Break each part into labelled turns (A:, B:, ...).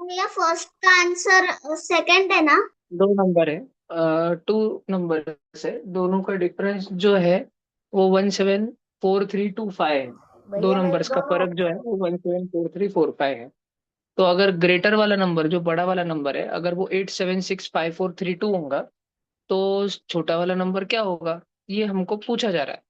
A: भैया फर्स्ट का answer second है ना?
B: दो नंबर है, टू नंबर है, दोनों का डिफरेंस जो है वो 174325 है। दो
A: भैया मेरे
B: नंबर्स का
A: दोनों
B: फर्क जो है वो 174345 है। तो अगर ग्रेटर वाला नंबर, जो बड़ा वाला नंबर है, अगर वो 8765432 होगा, तो छोटा वाला नंबर क्या होगा, ये हमको पूछा जा रहा है।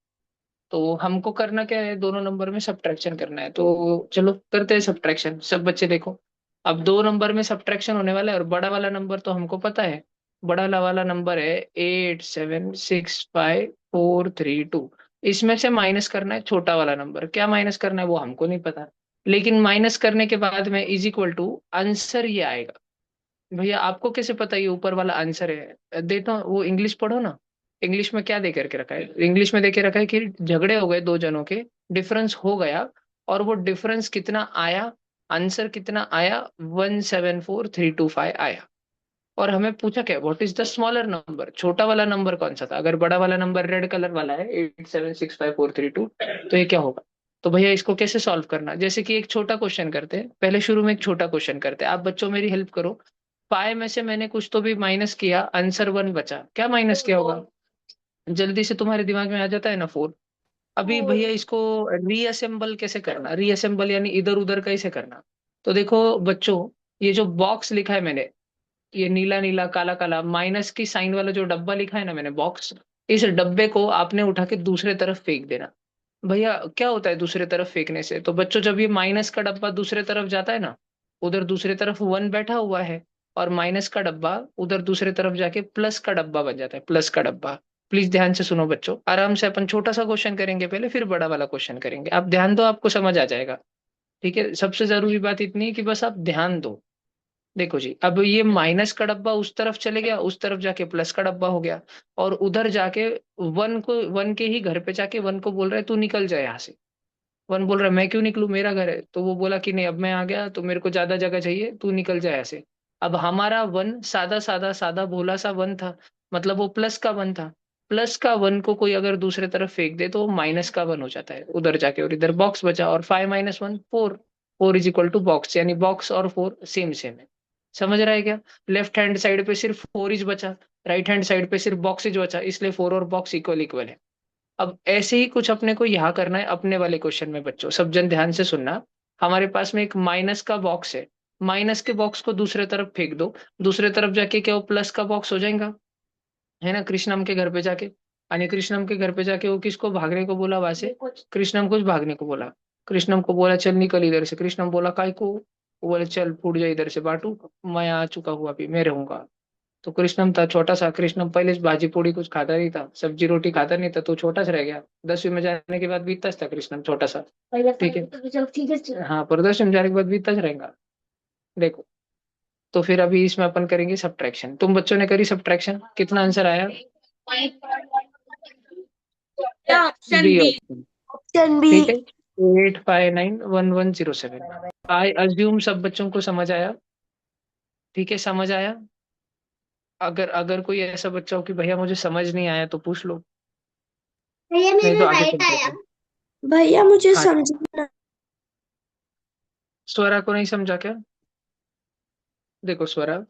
B: तो हमको करना क्या है, दोनों नंबर में सब्ट्रैक्शन करना है। तो चलो करते हैं सब्ट्रैक्शन, सब बच्चे देखो। अब दो नंबर में सब्ट्रैक्शन होने वाला है, और बड़ा वाला नंबर तो हमको पता है। वाला नंबर है 8765432। इसमें से माइनस करना है छोटा वाला नंबर, क्या माइनस करना है वो हमको नहीं पता। लेकिन माइनस करने के बाद में इज इक्वल टू आंसर ये आएगा। भैया आपको कैसे पता ये ऊपर वाला आंसर है, देता हूँ, वो इंग्लिश पढ़ो ना। इंग्लिश में क्या दे करके रखा है, इंग्लिश में देके रखा है कि झगड़े हो गए दो जनों के, डिफरेंस हो गया, और वो डिफरेंस कितना आया, आंसर कितना आया, 174325 आया। और हमें पूछा क्या, what is the smaller number, छोटा वाला नंबर कौन सा था। अगर बड़ा वाला नंबर रेड कलर वाला है 8765432, तो ये क्या होगा। तो भैया इसको कैसे सॉल्व करना, जैसे कि एक छोटा क्वेश्चन करते हैं, पहले शुरू में एक छोटा क्वेश्चन करते हैं, आप बच्चों मेरी हेल्प करो। पाए में से मैंने कुछ तो भी माइनस किया, आंसर 1 बचा, क्या माइनस किया होगा, जल्दी से तुम्हारे दिमाग में आ जाता है ना 4। अभी
A: फोर।
B: भैया इसको रीअसेंबल कैसे करना, रीअसेंबल यानी इधर उधर कैसे करना। तो देखो बच्चों, ये जो बॉक्स लिखा है मैंने, ये नीला नीला काला काला माइनस की साइन वाला जो डब्बा लिखा है ना मैंने, बॉक्स, इस डब्बे को आपने उठा के दूसरे तरफ फेंक देना। भैया क्या होता है दूसरे तरफ फेंकने से, तो बच्चों जब ये माइनस का डब्बा दूसरे तरफ जाता है ना, उधर दूसरे तरफ 1 बैठा हुआ है, और माइनस का डब्बा उधर दूसरे तरफ जाके प्लस का डब्बा बन जाता है, प्लस का डब्बा। प्लीज ध्यान से सुनो बच्चों, आराम से अपन छोटा सा क्वेश्चन करेंगे पहले, फिर बड़ा वाला क्वेश्चन करेंगे, आप ध्यान दो, आपको समझ आ जाएगा। ठीक है, सबसे जरूरी बात इतनी है कि बस आप ध्यान दो। देखो जी, अब ये माइनस का डब्बा उस तरफ चले गया, उस तरफ जाके प्लस का डब्बा हो गया, और उधर जाके वन के ही घर पे जाके वन को बोल रहा है तू निकल जाए यहाँ से। वन बोल रहा है मैं क्यों निकलूं, मेरा घर है। तो वो बोला कि नहीं, अब मैं आ गया तो मेरे को ज्यादा जगह चाहिए, तू निकल जाए ऐसे। अब हमारा वन सादा सादा सादा भोला सा वन था, मतलब वो प्लस का वन था। प्लस का वन को कोई अगर दूसरे तरफ फेंक दे तो वो माइनस का वन हो जाता है उधर जाके, और इधर बॉक्स बचा, और 5 - 1 4। 4 = बॉक्स, यानी बॉक्स और 4 सेम सेम है। समझ रहा है क्या। लेफ्ट हैंड साइड पे सिर्फ 4 बचा, राइट हैंड साइड पे सिर्फ बॉक्स बचा, इसलिए 4 और बॉक्स इक्वल इक्वल है। अब ऐसे ही कुछ अपने को यहाँ करना है अपने वाले क्वेश्चन में, बच्चों सब जन ध्यान से सुनना। हमारे पास में एक माइनस का बॉक्स है, माइनस के बॉक्स को दूसरे तरफ फेंक दो, दूसरे तरफ जाके क्या वो प्लस का बॉक्स हो जाएगा, है ना। कृष्णम के घर पे जाके, यानी कृष्णम के घर पे जाके वो किसको भागने को बोला वहां से, कृष्णम को भागने को बोला। कृष्णम को बोला चल निकल इधर से, कृष्णम बोला काय को, वो बोले चल फूट जा इधर से बाटू, मैं आ चुका हूँ अभी, मैं रहूंगा। तो कृष्णम था छोटा सा, कृष्णम पहले से भाजी पूड़ी कुछ खाता नहीं था, सब्जी रोटी खाता नहीं था, तो छोटा सा रह गया। 10वीं में जाने के बाद भी इतना सा था कृष्णम, छोटा सा। ठीक है, ठीक है, हाँ, पर 10वीं में जाने के बाद भी इतना सा रहेगा। देखो, तो फिर अभी इसमें अपन करेंगे सब्ट्रैक्शन। तुम बच्चों ने करी सब्ट्रैक्शन, कितना आंसर आया।
A: Option
B: B
A: B.
B: Option.
A: Option B.
B: ठीक है, 8591107। आई अज्यूम सब बच्चों को समझ आया। ठीक है, समझ आया। अगर अगर कोई ऐसा बच्चा हो कि भैया मुझे समझ नहीं आया तो पूछ लो,
A: भैया
B: नहीं
A: मेरा
B: तो आगे
A: राइट
B: चलते
A: आया।
B: हैं।
A: भैया मुझे
B: हाँ,
A: समझना।
B: स्वरा को नहीं समझा क्या। देखो स्वरा,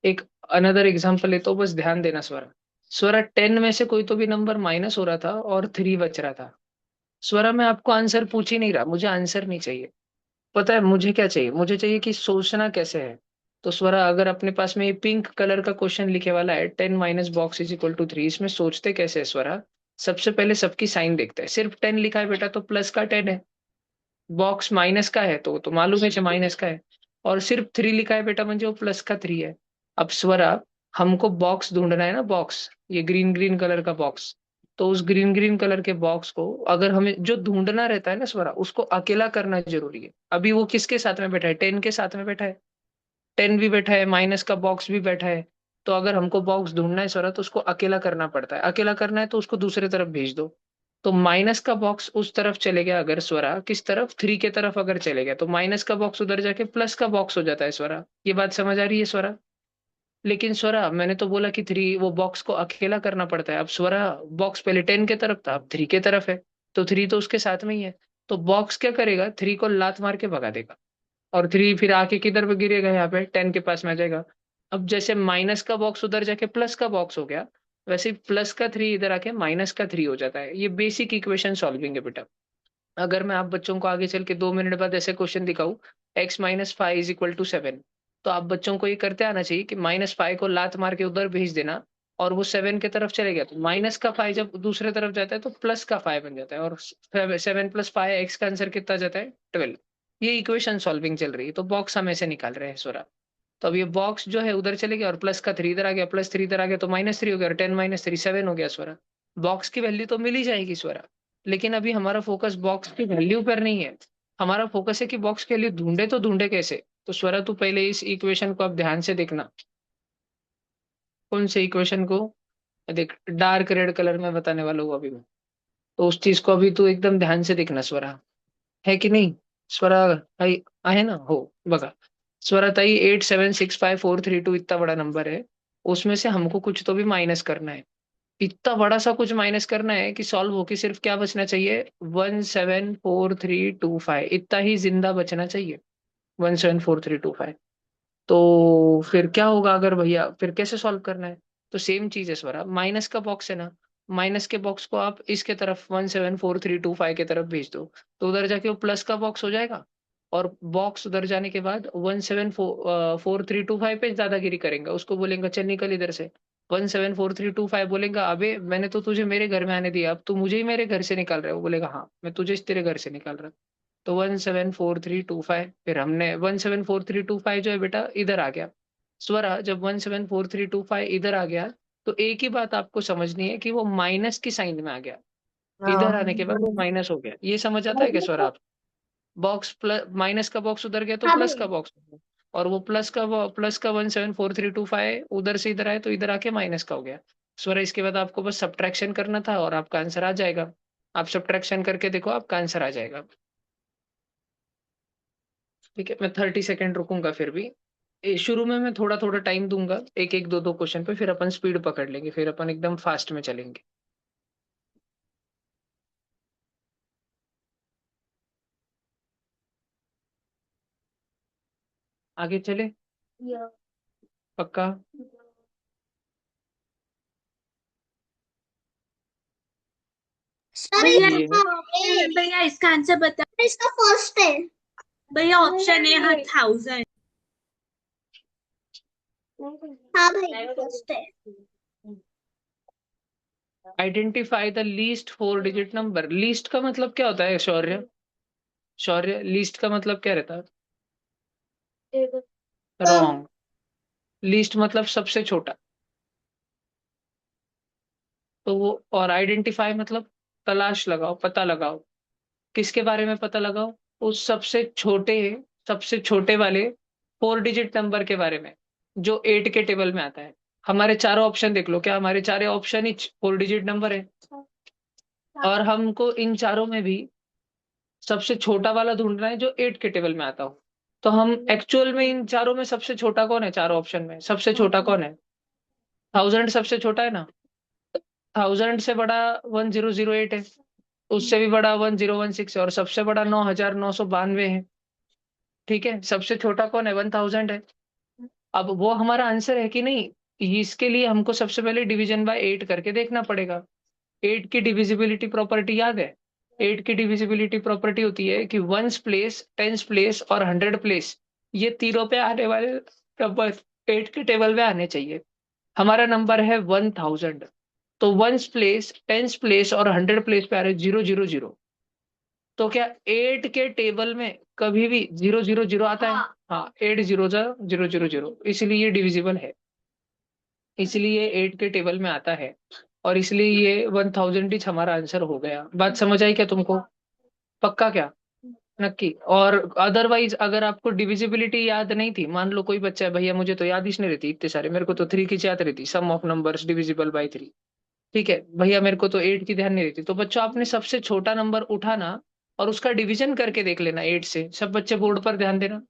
B: एक अनदर एग्जांपल है तो बस ध्यान देना स्वरा। स्वरा 10 में से कोई तो भी नंबर माइनस हो रहा था और 3 बच रहा था। स्वरा मैं आपको आंसर पूछ ही नहीं रहा, मुझे आंसर नहीं चाहिए। पता है मुझे क्या चाहिए, मुझे चाहिए कि सोचना कैसे है। तो स्वरा अगर अपने पास में ये पिंक कलर का क्वेश्चन लिखे वाला है, 10 - बॉक्स = 3, इसमें सोचते कैसे है स्वरा। सबसे पहले सबकी साइन देखते हैं, सिर्फ 10 लिखा है बेटा तो प्लस का 10 है, बॉक्स माइनस का है तो मालूम है माइनस का है, और सिर्फ 3 लिखा है बेटा म्हणजे वो प्लस का 3 है। अब स्वरा, हमको बॉक्स ढूंढना है ना, बॉक्स, ये ग्रीन ग्रीन कलर का बॉक्स। तो उस ग्रीन ग्रीन कलर के बॉक्स को अगर हमें जो ढूंढना रहता है ना स्वरा, उसको अकेला करना जरूरी है। अभी वो किसके साथ में बैठा है, 10 के साथ में बैठा है, 10 भी बैठा है, माइनस का बॉक्स भी बैठा है। तो अगर हमको बॉक्स ढूंढना है स्वरा, तो उसको अकेला करना पड़ता है, अकेला करना है तो उसको दूसरे तरफ भेज दो। तो माइनस का बॉक्स उस तरफ चले गया, अगर स्वरा किस तरफ, 3 के तरफ अगर चले गया, तो माइनस का बॉक्स उधर जाके प्लस का बॉक्स हो जाता है स्वरा। ये बात समझ आ रही है स्वरा। लेकिन स्वरा मैंने तो बोला कि 3, वो बॉक्स को अकेला करना पड़ता है। अब स्वरा, बॉक्स पहले 10 के तरफ था, अब 3 के तरफ है, तो 3 तो उसके साथ में ही है। तो बॉक्स क्या करेगा, 3 को लात मार के भगा देगा। और 3 फिर आके किधर पे गिरेगा, यहाँ पे 10 के पास में आ जाएगा। अब जैसे माइनस का बॉक्स उधर जाके प्लस का बॉक्स हो गया, वैसे प्लस का 3 इधर आके माइनस का 3 हो जाता है। ये बेसिक इक्वेशन सॉल्विंग है बेटा। अगर मैं आप बच्चों को आगे चल के 2 मिनट बाद ऐसे क्वेश्चन दिखाऊं, x-5 = 7, तो आप बच्चों को ये करते आना चाहिए कि -5 को लात मार के उधर भेज देना, और वो 7 की तरफ चले गया तो माइनस का 5 जब दूसरे तरफ जाता है तो प्लस का 5 बन जाता है, और 7 + 5 एक्स का आंसर कितना जाता है, 12। ये इक्वेशन सॉल्विंग चल रही है, तो बॉक्स हम ऐसे निकाल रहे हैं स्वरा। तो अब ये बॉक्स जो है उधर चले गया, और प्लस का 3 इधर आ गया, +3 इधर आ गया, तो -3 हो गया, और 10 - 3 7 हो गया स्वरा। बॉक्स की वैल्यू तो मिल ही जाएगी स्वरा, लेकिन अभी हमारा फोकस बॉक्स की वैल्यू पर नहीं है। हमारा फोकस है कि बॉक्स के लिए ढूंढे तो ढूंढे कैसे। तो स्वरा तू पहले इस इक्वेशन को अब ध्यान से देखना। कौन से इक्वेशन को? देख, डार्क रेड कलर में बताने वाला हूँ अभी मैं। तो उस चीज को अभी तू एकदम ध्यान से देखना स्वरा, है की नहीं? स्वरा ताई आहे ना? हो, बघा स्वरा ताई, 8 7 6 5 4 3 2 इतना बड़ा नंबर है, उसमें से हमको कुछ तो भी माइनस करना है। इतना बड़ा सा कुछ माइनस करना है कि सॉल्व होके सिर्फ क्या बचना चाहिए, 1 7 4 3 2 5, इतना ही जिंदा बचना चाहिए, 1 7 4 3 2 5। तो फिर क्या होगा अगर भैया, फिर कैसे सॉल्व करना है? तो सेम चीज है स्वरा, माइनस का बॉक्स है ना, माइनस के बॉक्स को आप इसके तरफ 1 7 4 3 2 5 के तरफ भेज दो, तो उधर जाके वो प्लस का बॉक्स हो जाएगा। और बॉक्स उधर जाने के बाद 1 7 4 3 2 5 पे दादागिरी करेंगे, उसको बोलेंगे चल निकल इधर से। 1 7 4 3 2 5 बोलेगा, अबे मैंने तो तुझे मेरे घर में आने दिया, अब तू मुझे ही मेरे घर से निकाल रहा है। वो बोलेगा हाँ, मैं तुझे तेरे घर से निकाल रहा। तो 1 7 4 3 2 5, फिर हमने 1 7 4 3 2 5 जो है बेटा इधर आ गया। स्वरा जब 1 7 4 3 2 5 इधर आ गया, तो एक ही बात आपको समझनी है कि वो माइनस की साइन में आ गया। इधर आने के बाद वो माइनस हो गया, ये समझ आता है क्या स्वरा आप? बॉक्स प्लस, माइनस का बॉक्स उधर गया तो प्लस का बॉक्स हो गया, और वो प्लस का 1 7 4 3 2 5 उधर से इधर आए तो इधर आके माइनस का हो गया। स्वरा इसके बाद आपको बस सब्ट्रैक्शन करना था और आपका आंसर आ जाएगा। आप सब्ट्रैक्शन करके देखो, आपका आंसर आ जाएगा। ठीक है, मैं 30 सेकेंड रुकूंगा फिर भी। शुरू में मैं थोड़ा थोड़ा टाइम दूंगा, एक एक दो दो क्वेश्चन पे, फिर अपन स्पीड पकड़ लेंगे, फिर अपन एकदम फास्ट में चलेंगे। आगे चले? पक्का?
A: भैया
B: ये
A: भैया इसका आंसर बता। इसका फर्स्ट है भैया, ऑप्शन ए है 1000। हाँ भाई, फर्स्ट है।
B: Identify the least 4 digit number. Least का मतलब क्या होता है शौर्य? शौर्य, लीस्ट का मतलब क्या रहता है? रॉन्ग। लीस्ट मतलब सबसे छोटा। तो वो, और आइडेंटिफाई मतलब तलाश लगाओ, पता लगाओ। किसके बारे में पता लगाओ? उस सबसे छोटे वाले 4 डिजिट नंबर के बारे में, जो 8 के टेबल में आता है। हमारे चारों ऑप्शन देख लो, क्या हमारे चारों ऑप्शन ही 4 डिजिट नंबर है? और हमको इन चारों में भी सबसे छोटा वाला ढूंढना है जो 8 के टेबल में आता हो। तो हम एक्चुअल में इन चारों में सबसे छोटा कौन है? चारों ऑप्शन में सबसे छोटा कौन है? 1000 सबसे छोटा है ना। 1000 से बड़ा 1008 है, उससे भी बड़ा 1016 है, और सबसे बड़ा 9992 है। ठीक है, सबसे छोटा कौन है? 1000 है। अब वो हमारा आंसर है कि नहीं, इसके लिए हमको सबसे पहले डिवीजन बाय 8 करके देखना पड़ेगा। 8 की डिविजिबिलिटी प्रॉपर्टी याद है? 8 की डिविजिबिलिटी प्रॉपर्टी होती है कि वंस प्लेस, टेंस प्लेस और 100 प्लेस, ये तीनों पे आने वाले नंबर 8 के टेबल में आने चाहिए। हमारा नंबर है 1000, तो वंस प्लेस, टेंस प्लेस और 100 प्लेस पे आ रहे 000। तो क्या 8 के टेबल में कभी भी 000 आता है? हाँ, 8 0 0 0 0, इसलिए ये डिविजिबल है, इसलिए 8 के टेबल में आता है, और इसलिए ये 1000 ही हमारा आंसर हो गया। बात समझ आई क्या तुमको? पक्का क्या? नक्की? और अदरवाइज अगर आपको डिविजिबिलिटी याद नहीं थी, मान लो कोई बच्चा है, भैया मुझे तो याद ही नहीं रहती इतने सारे, मेरे को तो 3 की याद रहती, सम ऑफ नंबर्स डिविजिबल बाय 3। ठीक है भैया, मेरे को तो 8 की ध्यान नहीं रहती, तो बच्चों आपने सबसे छोटा नंबर उठाना और उसका डिवीजन करके देख लेना 8 से। सब बच्चे बोर्ड पर ध्यान देना।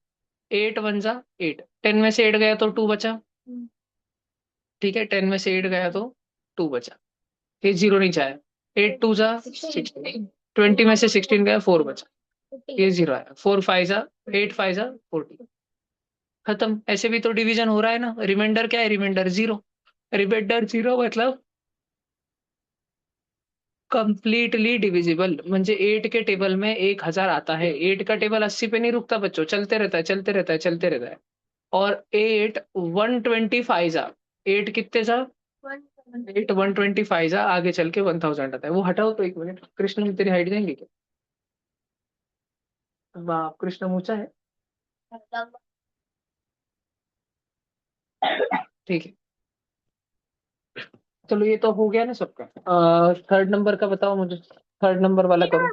B: 8 × 1 = 8, 10 में से 8 गया तो 2 बचा। ठीक है, 10 में से 8 गया तो 2 बचा, फिर जीरो नहीं चाहे। 8 2 × 16, 20 में से 16 गया, 4 बचा। ये 0 आया, 4 5 जा 8 5 जा 40, खत्म। ऐसे भी तो डिवीजन हो रहा है ना। रिमाइंडर क्या है? रिमाइंडर 0। रिमाइंडर 0 मतलब कंप्लीटली डिविजिबल। म्हणजे 8 के टेबल में 1000 आता है। 8 का टेबल 80 पे नहीं रुकता बच्चों, चलते रहता है, चलते रहता है, चलते रहता है। और 8 125 जा, 8 कितने जा? 8 125 जा, आगे चल के 1000 आता है। वो हटाओ तो, 1 मिनट। कृष्ण तेरी हाइट जाएंगे क्या? वाह, कृष्ण ऊंचा है। ठीक है, चलो ये तो हो गया ना सबका। थर्ड नंबर का बताओ मुझे, थर्ड नंबर वाला करो।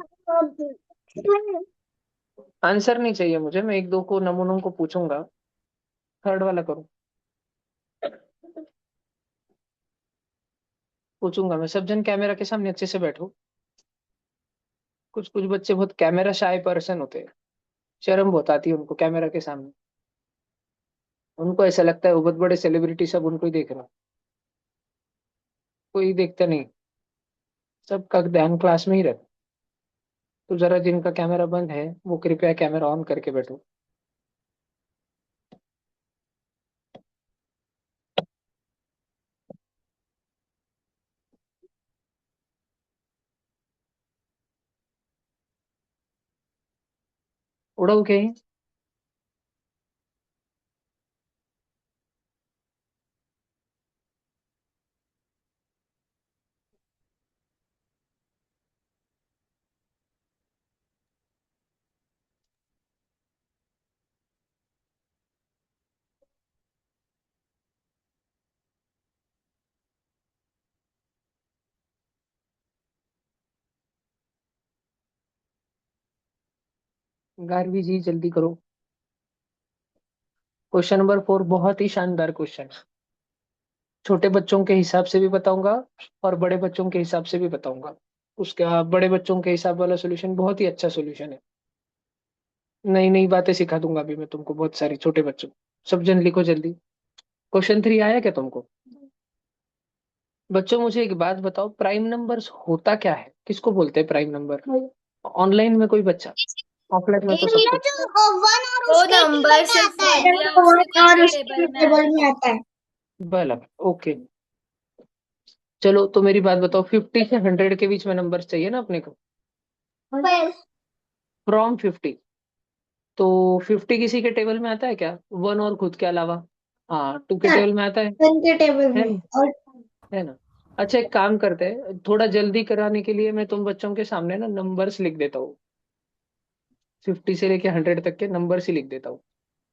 B: आंसर नहीं चाहिए मुझे, मैं एक दो को नमूनों को पूछूंगा। थर्ड वाला करो। पूछूंगा मैं, सब जन कैमरा के सामने अच्छे से बैठो। कुछ कुछ बच्चे बहुत कैमरा शाय पर्सन होते हैं, शर्म बहुत आती है उनको कैमरा के सामने। उनको ऐसा लगता है वो बहुत बड़े सेलिब्रिटी, सब उनको ही देख रहा है। कोई देखता नहीं, सबका ध्यान क्लास में ही रहता। तो जरा जिनका कैमरा बंद है वो कृपया कैमरा ऑन करके बैठो। उड़ो के गारवी जी जल्दी करो। क्वेश्चन नंबर 4 बहुत ही शानदार क्वेश्चन है। छोटे बच्चों के हिसाब से भी बताऊंगा और बड़े बच्चों के हिसाब से भी बताऊंगा। उसका बड़े बच्चों के हिसाब वाला सोल्यूशन बहुत ही अच्छा सोल्यूशन है। नई नई बातें सिखा दूंगा अभी मैं तुमको बहुत सारी, छोटे बच्चों। सब जन लिखो जल्दी। क्वेश्चन 3 आया क्या तुमको? बच्चों मुझे एक बात बताओ, प्राइम नंबर्स होता क्या है? किसको बोलते हैं प्राइम नंबर? ऑनलाइन में कोई बच्चा, ऑफलाइन में तो सब
A: ये
B: कुछ।
A: जो वन और
C: वो
A: उसके टेबल
C: नंबर
A: में
C: सिर्फ
A: आता है।
C: वन या उसके खुद
A: और
C: के
A: उसके
C: टेबल में
A: टेबल में
C: आएगा।
A: आता है।
B: बराबर, ओके। चलो तो मेरी बात बताओ, 50 से 100 के बीच में नंबर चाहिए ना अपने को। फ्रॉम 50, तो 50 किसी के टेबल में आता है क्या? वन और खुद के अलावा। हाँ, 2 के टेबल में आता है।
A: वन के टेबल
B: है
A: में
B: ना?
A: और
B: है ना? अच्छा, एक काम करते हैं, थोड़ा जल्दी कराने के लिए मैं तुम बच्चों के सामने ना नंबर्स लिख देता हूँ। 50 से लेके 100 तक के नंबर्स ही लिख देता हूँ,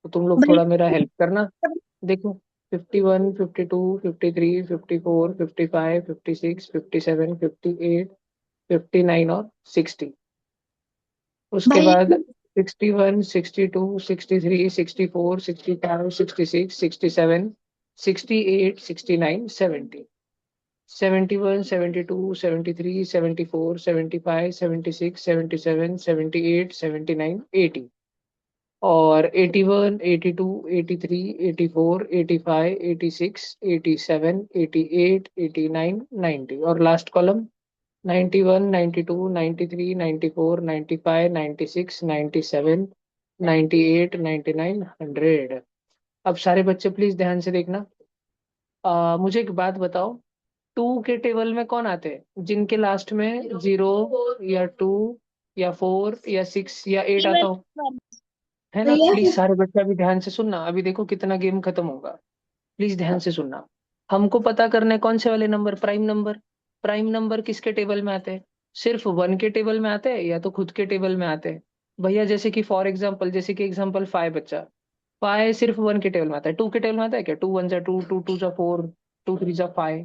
B: तो तुम लोग थोड़ा मेरा हेल्प करना। देखो, 51 52 53 54 55 56 57 58 59 और 60। उसके
A: भाई
B: बाद 61 62 63 64 65 66 67 68 69 70 71 72 73 74 75 76 77 78 79 80 और 81 82 83 84 85 86 87 88 89 90 और लास्ट कॉलम 91 92 93 94 95 96 97 98 99 100। अब सारे बच्चे प्लीज ध्यान से देखना। मुझे एक बात बताओ, 2 के टेबल में कौन आते हैं जिनके लास्ट में 0 या 2 या 4 या 6 या 8 आता हो? है ना?
A: भैया
B: प्लीज सारे बच्चे अभी ध्यान से सुनना, अभी देखो कितना गेम खत्म होगा। प्लीज ध्यान से सुनना। हमको पता करना है कौन से वाले number prime number. Prime number किसके टेबल में आते हैं? सिर्फ वन के टेबल में आते हैं या तो खुद के टेबल में आते हैं? भैया जैसे कि फॉर एग्जांपल, जैसे कि एग्जांपल 5 बच्चा, 5 सिर्फ वन के टेबल में आता है। 2 के टेबल में आता है क्या? 2 1 जा 2, 2 2 जा 4, 2 3 जा 5,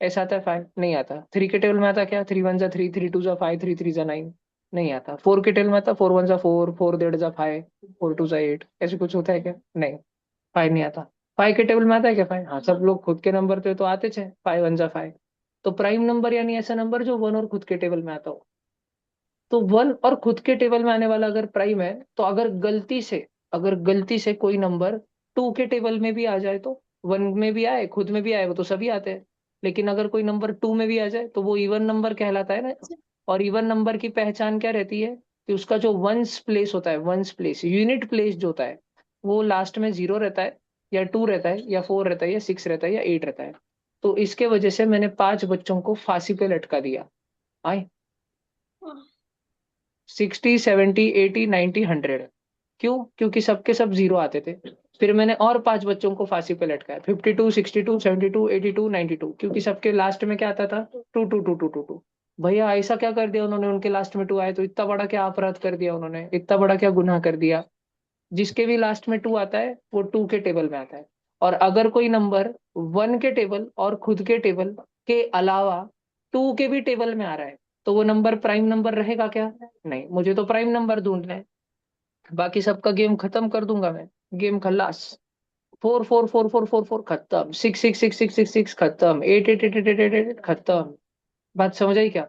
B: ऐसा आता है? 5 नहीं आता। 3 के टेबल में आता क्या? 3 1 जा 3, 3 2 जा 5, 3 3 जा 9, नहीं आता। 4 के टेबल में आता? 4 1 जा 4, 4 डेढ़ जा 5, 4 2 जा 8, ऐसे कुछ होता है क्या? नहीं, 5 नहीं आता। 5 के टेबल में आता है क्या 5? हाँ, सब लोग खुद के नंबर थे तो आते थे, 5 1 जा 5। तो प्राइम नंबर यानी ऐसा नंबर जो वन और खुद के टेबल में आता हो। तो वन और खुद के टेबल में आने वाला अगर प्राइम है, तो अगर गलती से कोई नंबर 2 के टेबल में भी आ जाए, तो वन में भी आए खुद में भी आए, वो तो सभी आते हैं। लेकिन अगर कोई नंबर 2 में भी आ जाए तो वो इवन नंबर कहलाता है ना। और इवन नंबर की पहचान क्या रहती है? कि उसका जो वंस प्लेस होता है, वंस प्लेस यूनिट प्लेस जो होता है, वो लास्ट में 0 रहता है या 2 रहता है या 4 रहता है या 6 रहता है या 8 रहता है। तो इसके वजह से मैंने 5 बच्चों को फांसी पे लटका दिया। आए 60 70 80 90 100। क्यों? क्योंकि सबके सब 0 आते थे। फिर मैंने और 5 बच्चों को फांसी पे लटकाया, 52 62 72 82 92, क्योंकि सबके लास्ट में क्या आता था? 2 2 2 2 2 2। भैया ऐसा क्या कर दिया उन्होंने, उनके लास्ट में 2 आए तो इतना बड़ा क्या अपराध कर दिया उन्होंने, इतना बड़ा क्या गुनाह कर दिया? जिसके भी लास्ट में 2 आता है वो 2 के टेबल में आता है। और अगर कोई नंबर 1 के टेबल और खुद के टेबल के अलावा 2 के भी टेबल में आ रहा है, तो वो नंबर प्राइम नंबर रहेगा क्या? नहीं, मुझे तो प्राइम नंबर ढूंढना है। बाकी सबका गेम खत्म कर दूंगा मैं। गेम खल्लास। 4 4 4 4 4 4 खत्म, 6 6 6 6 6 6 खत्म, 8 8 8 8 8 8 8 खत्म। बात समझ आई क्या?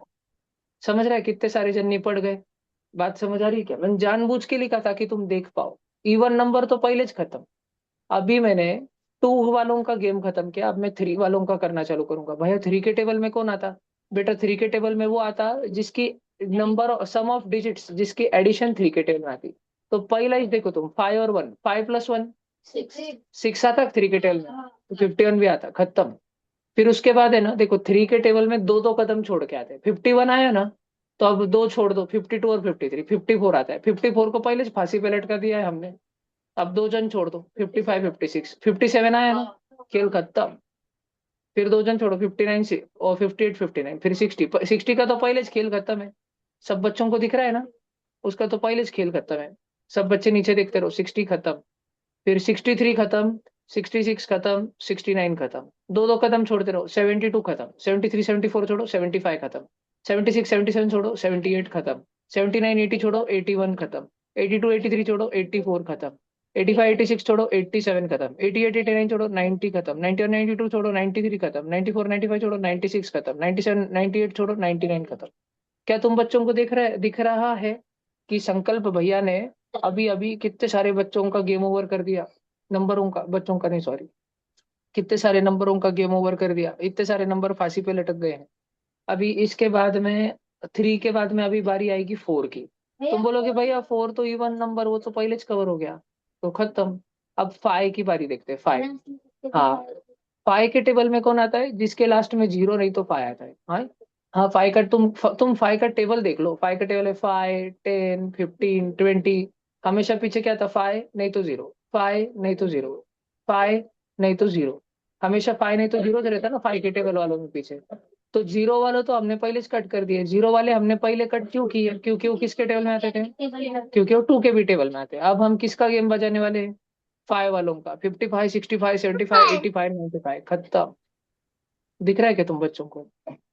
B: समझ रहा है कितने सारे जन निपट गए? बात समझ आ रही है क्या? मैंने जानबूझ के लिखा था कि तुम देख पाओ। इवन नंबर तो पहले ज खत्म। अभी मैंने 2 वालों का गेम खत्म किया, अब मैं 3 वालों का करना चालू करूंगा। भैया 3 के टेबल में कौन आता? बेटा 3 के टेबल में वो आता जिसकी नंबर सम ऑफ डिजिट्स, जिसकी एडिशन 3 के टेबल में आती। तो पहला ही देखो तुम, 5 और 1, 5 + 1 6 आता 3 के टेबल में, तो 51 भी आता, खत्म। फिर उसके बाद है ना, देखो 3 के टेबल में दो दो कदम छोड़ के आते हैं। 51 आया ना, तो अब 2 छोड़ दो, 52 और 53, 54 आता है। 54 को पहले फांसी पे लटका दिया है हमने। अब 2 जन छोड़ दो, 55 56 57 आया ना, खेल खत्म। फिर 2 जन छोड़ो, 59 से और 58 59, फिर 60 60 का तो पहले खेल खत्म है। सब बच्चों को दिख रहा है ना, उसका तो पहले खेल खत्म है। सब बच्चे नीचे देखते रहो, 60 खत्म। फिर 63 खत्म, 66 खत्म, 69 खत्म। दो दो कदम छोड़ते रहो, 72 खत्म, 73 74 छोड़ो, 75 खत्म, 76 77 छोड़ो, 78 खत्म, 79 80 छोड़ो, 81 खत्म, 82 83 छोड़ो, 84 खत्म, 85 86 छोड़ो, 87 खत्म, 88 89 छोड़ो, 90 खत्म, 91 92 छोड़ो, 93 खत्म, 94 95 छोड़ो, 96 खत्म, 97 98 छोड़ो, 99 खत्म। क्या तुम बच्चों को दिख रहा है कि संकल्प भैया ने अभी अभी कितने सारे बच्चों का गेम ओवर कर दिया? नंबरों का, बच्चों का नहीं, सॉरी, कितने सारे नंबरों का गेम ओवर कर दिया, इतने सारे नंबर फांसी पे लटक गए हैं। अभी इसके बाद में 3 के बाद में अभी बारी आएगी 4 की। तुम बोलोगे भैया 4 तो इवन नंबर, वो तो पहले कवर हो गया, तो खत्म। अब 5 की बारी देखते हैं। 5, हाँ, 5 के टेबल में कौन आता है? जिसके लास्ट में 0 नहीं तो 5 आता है। हाँ हाँ, 5 का तुम 5 का टेबल देख लो। 5 का टेबल है 5 10 15 20। हमेशा पीछे क्या था? 5 नहीं तो 0, 5 नहीं तो 0, 5 नहीं तो 0। हमेशा 5 नहीं तो 0 रहता ना 5 के टेबल वालों में पीछे। तो 0 वाले तो हमने पहले कट कर दिए। 0 वाले हमने पहले कट क्यों किए? क्योंकि वो किसके टेबल में आते थे? क्योंकि वो 2 के भी टेबल में आते हैं। अब हम किसका गेम बजाने वाले हैं? 5 वालों का। 55 65 75 85 95 खत्म। दिख रहा है क्या तुम बच्चों को?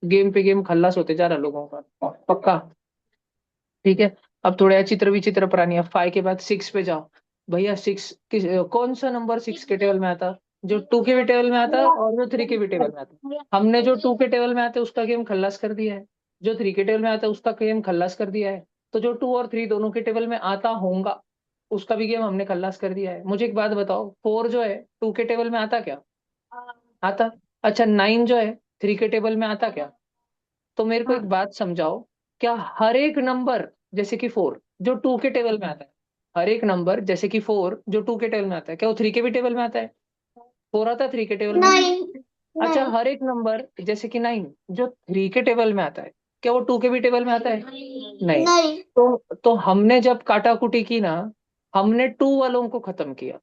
B: गेम पे गेम खल्लास होते जा रहा है लोगों का, पक्का। ठीक है। अब थोड़े अचित्र विचित्र प्राणी। अब 5 के बाद 6 पे जाओ। भैया 6 कौन सा नंबर 6 के टेबल में आता? जो 2 के भी टेबल में आता और जो 3 के भी टेबल में आता। हमने जो 2 के टेबल में आते उसका गेम खल्लास कर दिया है, जो 3 के टेबल में आता है उसका गेम खल्लास कर दिया है। तो जो 2 और 3 दोनों के टेबल में आता होगा, उसका भी गेम हमने खल्लास कर दिया है। मुझे एक बात बताओ, 4 जो है 2 के टेबल में आता क्या? आता। अच्छा 9 जो है 3 के टेबल में आता क्या? तो मेरे को एक बात समझाओ, क्या हर एक नंबर जैसे कि 4 जो 2 के टेबल में आता है, हर एक नंबर जैसे कि 4 जो 2 के टेबल में आता है, क्या वो 3 के भी टेबल में आता है? 4 आता है 3 के टेबल में? नहीं। अच्छा हर एक नंबर जैसे कि 9 जो 3 के टेबल में आता है, क्या वो 2 के भी टेबल में आता है? नहीं। नहीं। तो हमने जब काटाकुटी की ना, हमने 2 वालों को खत्म किया।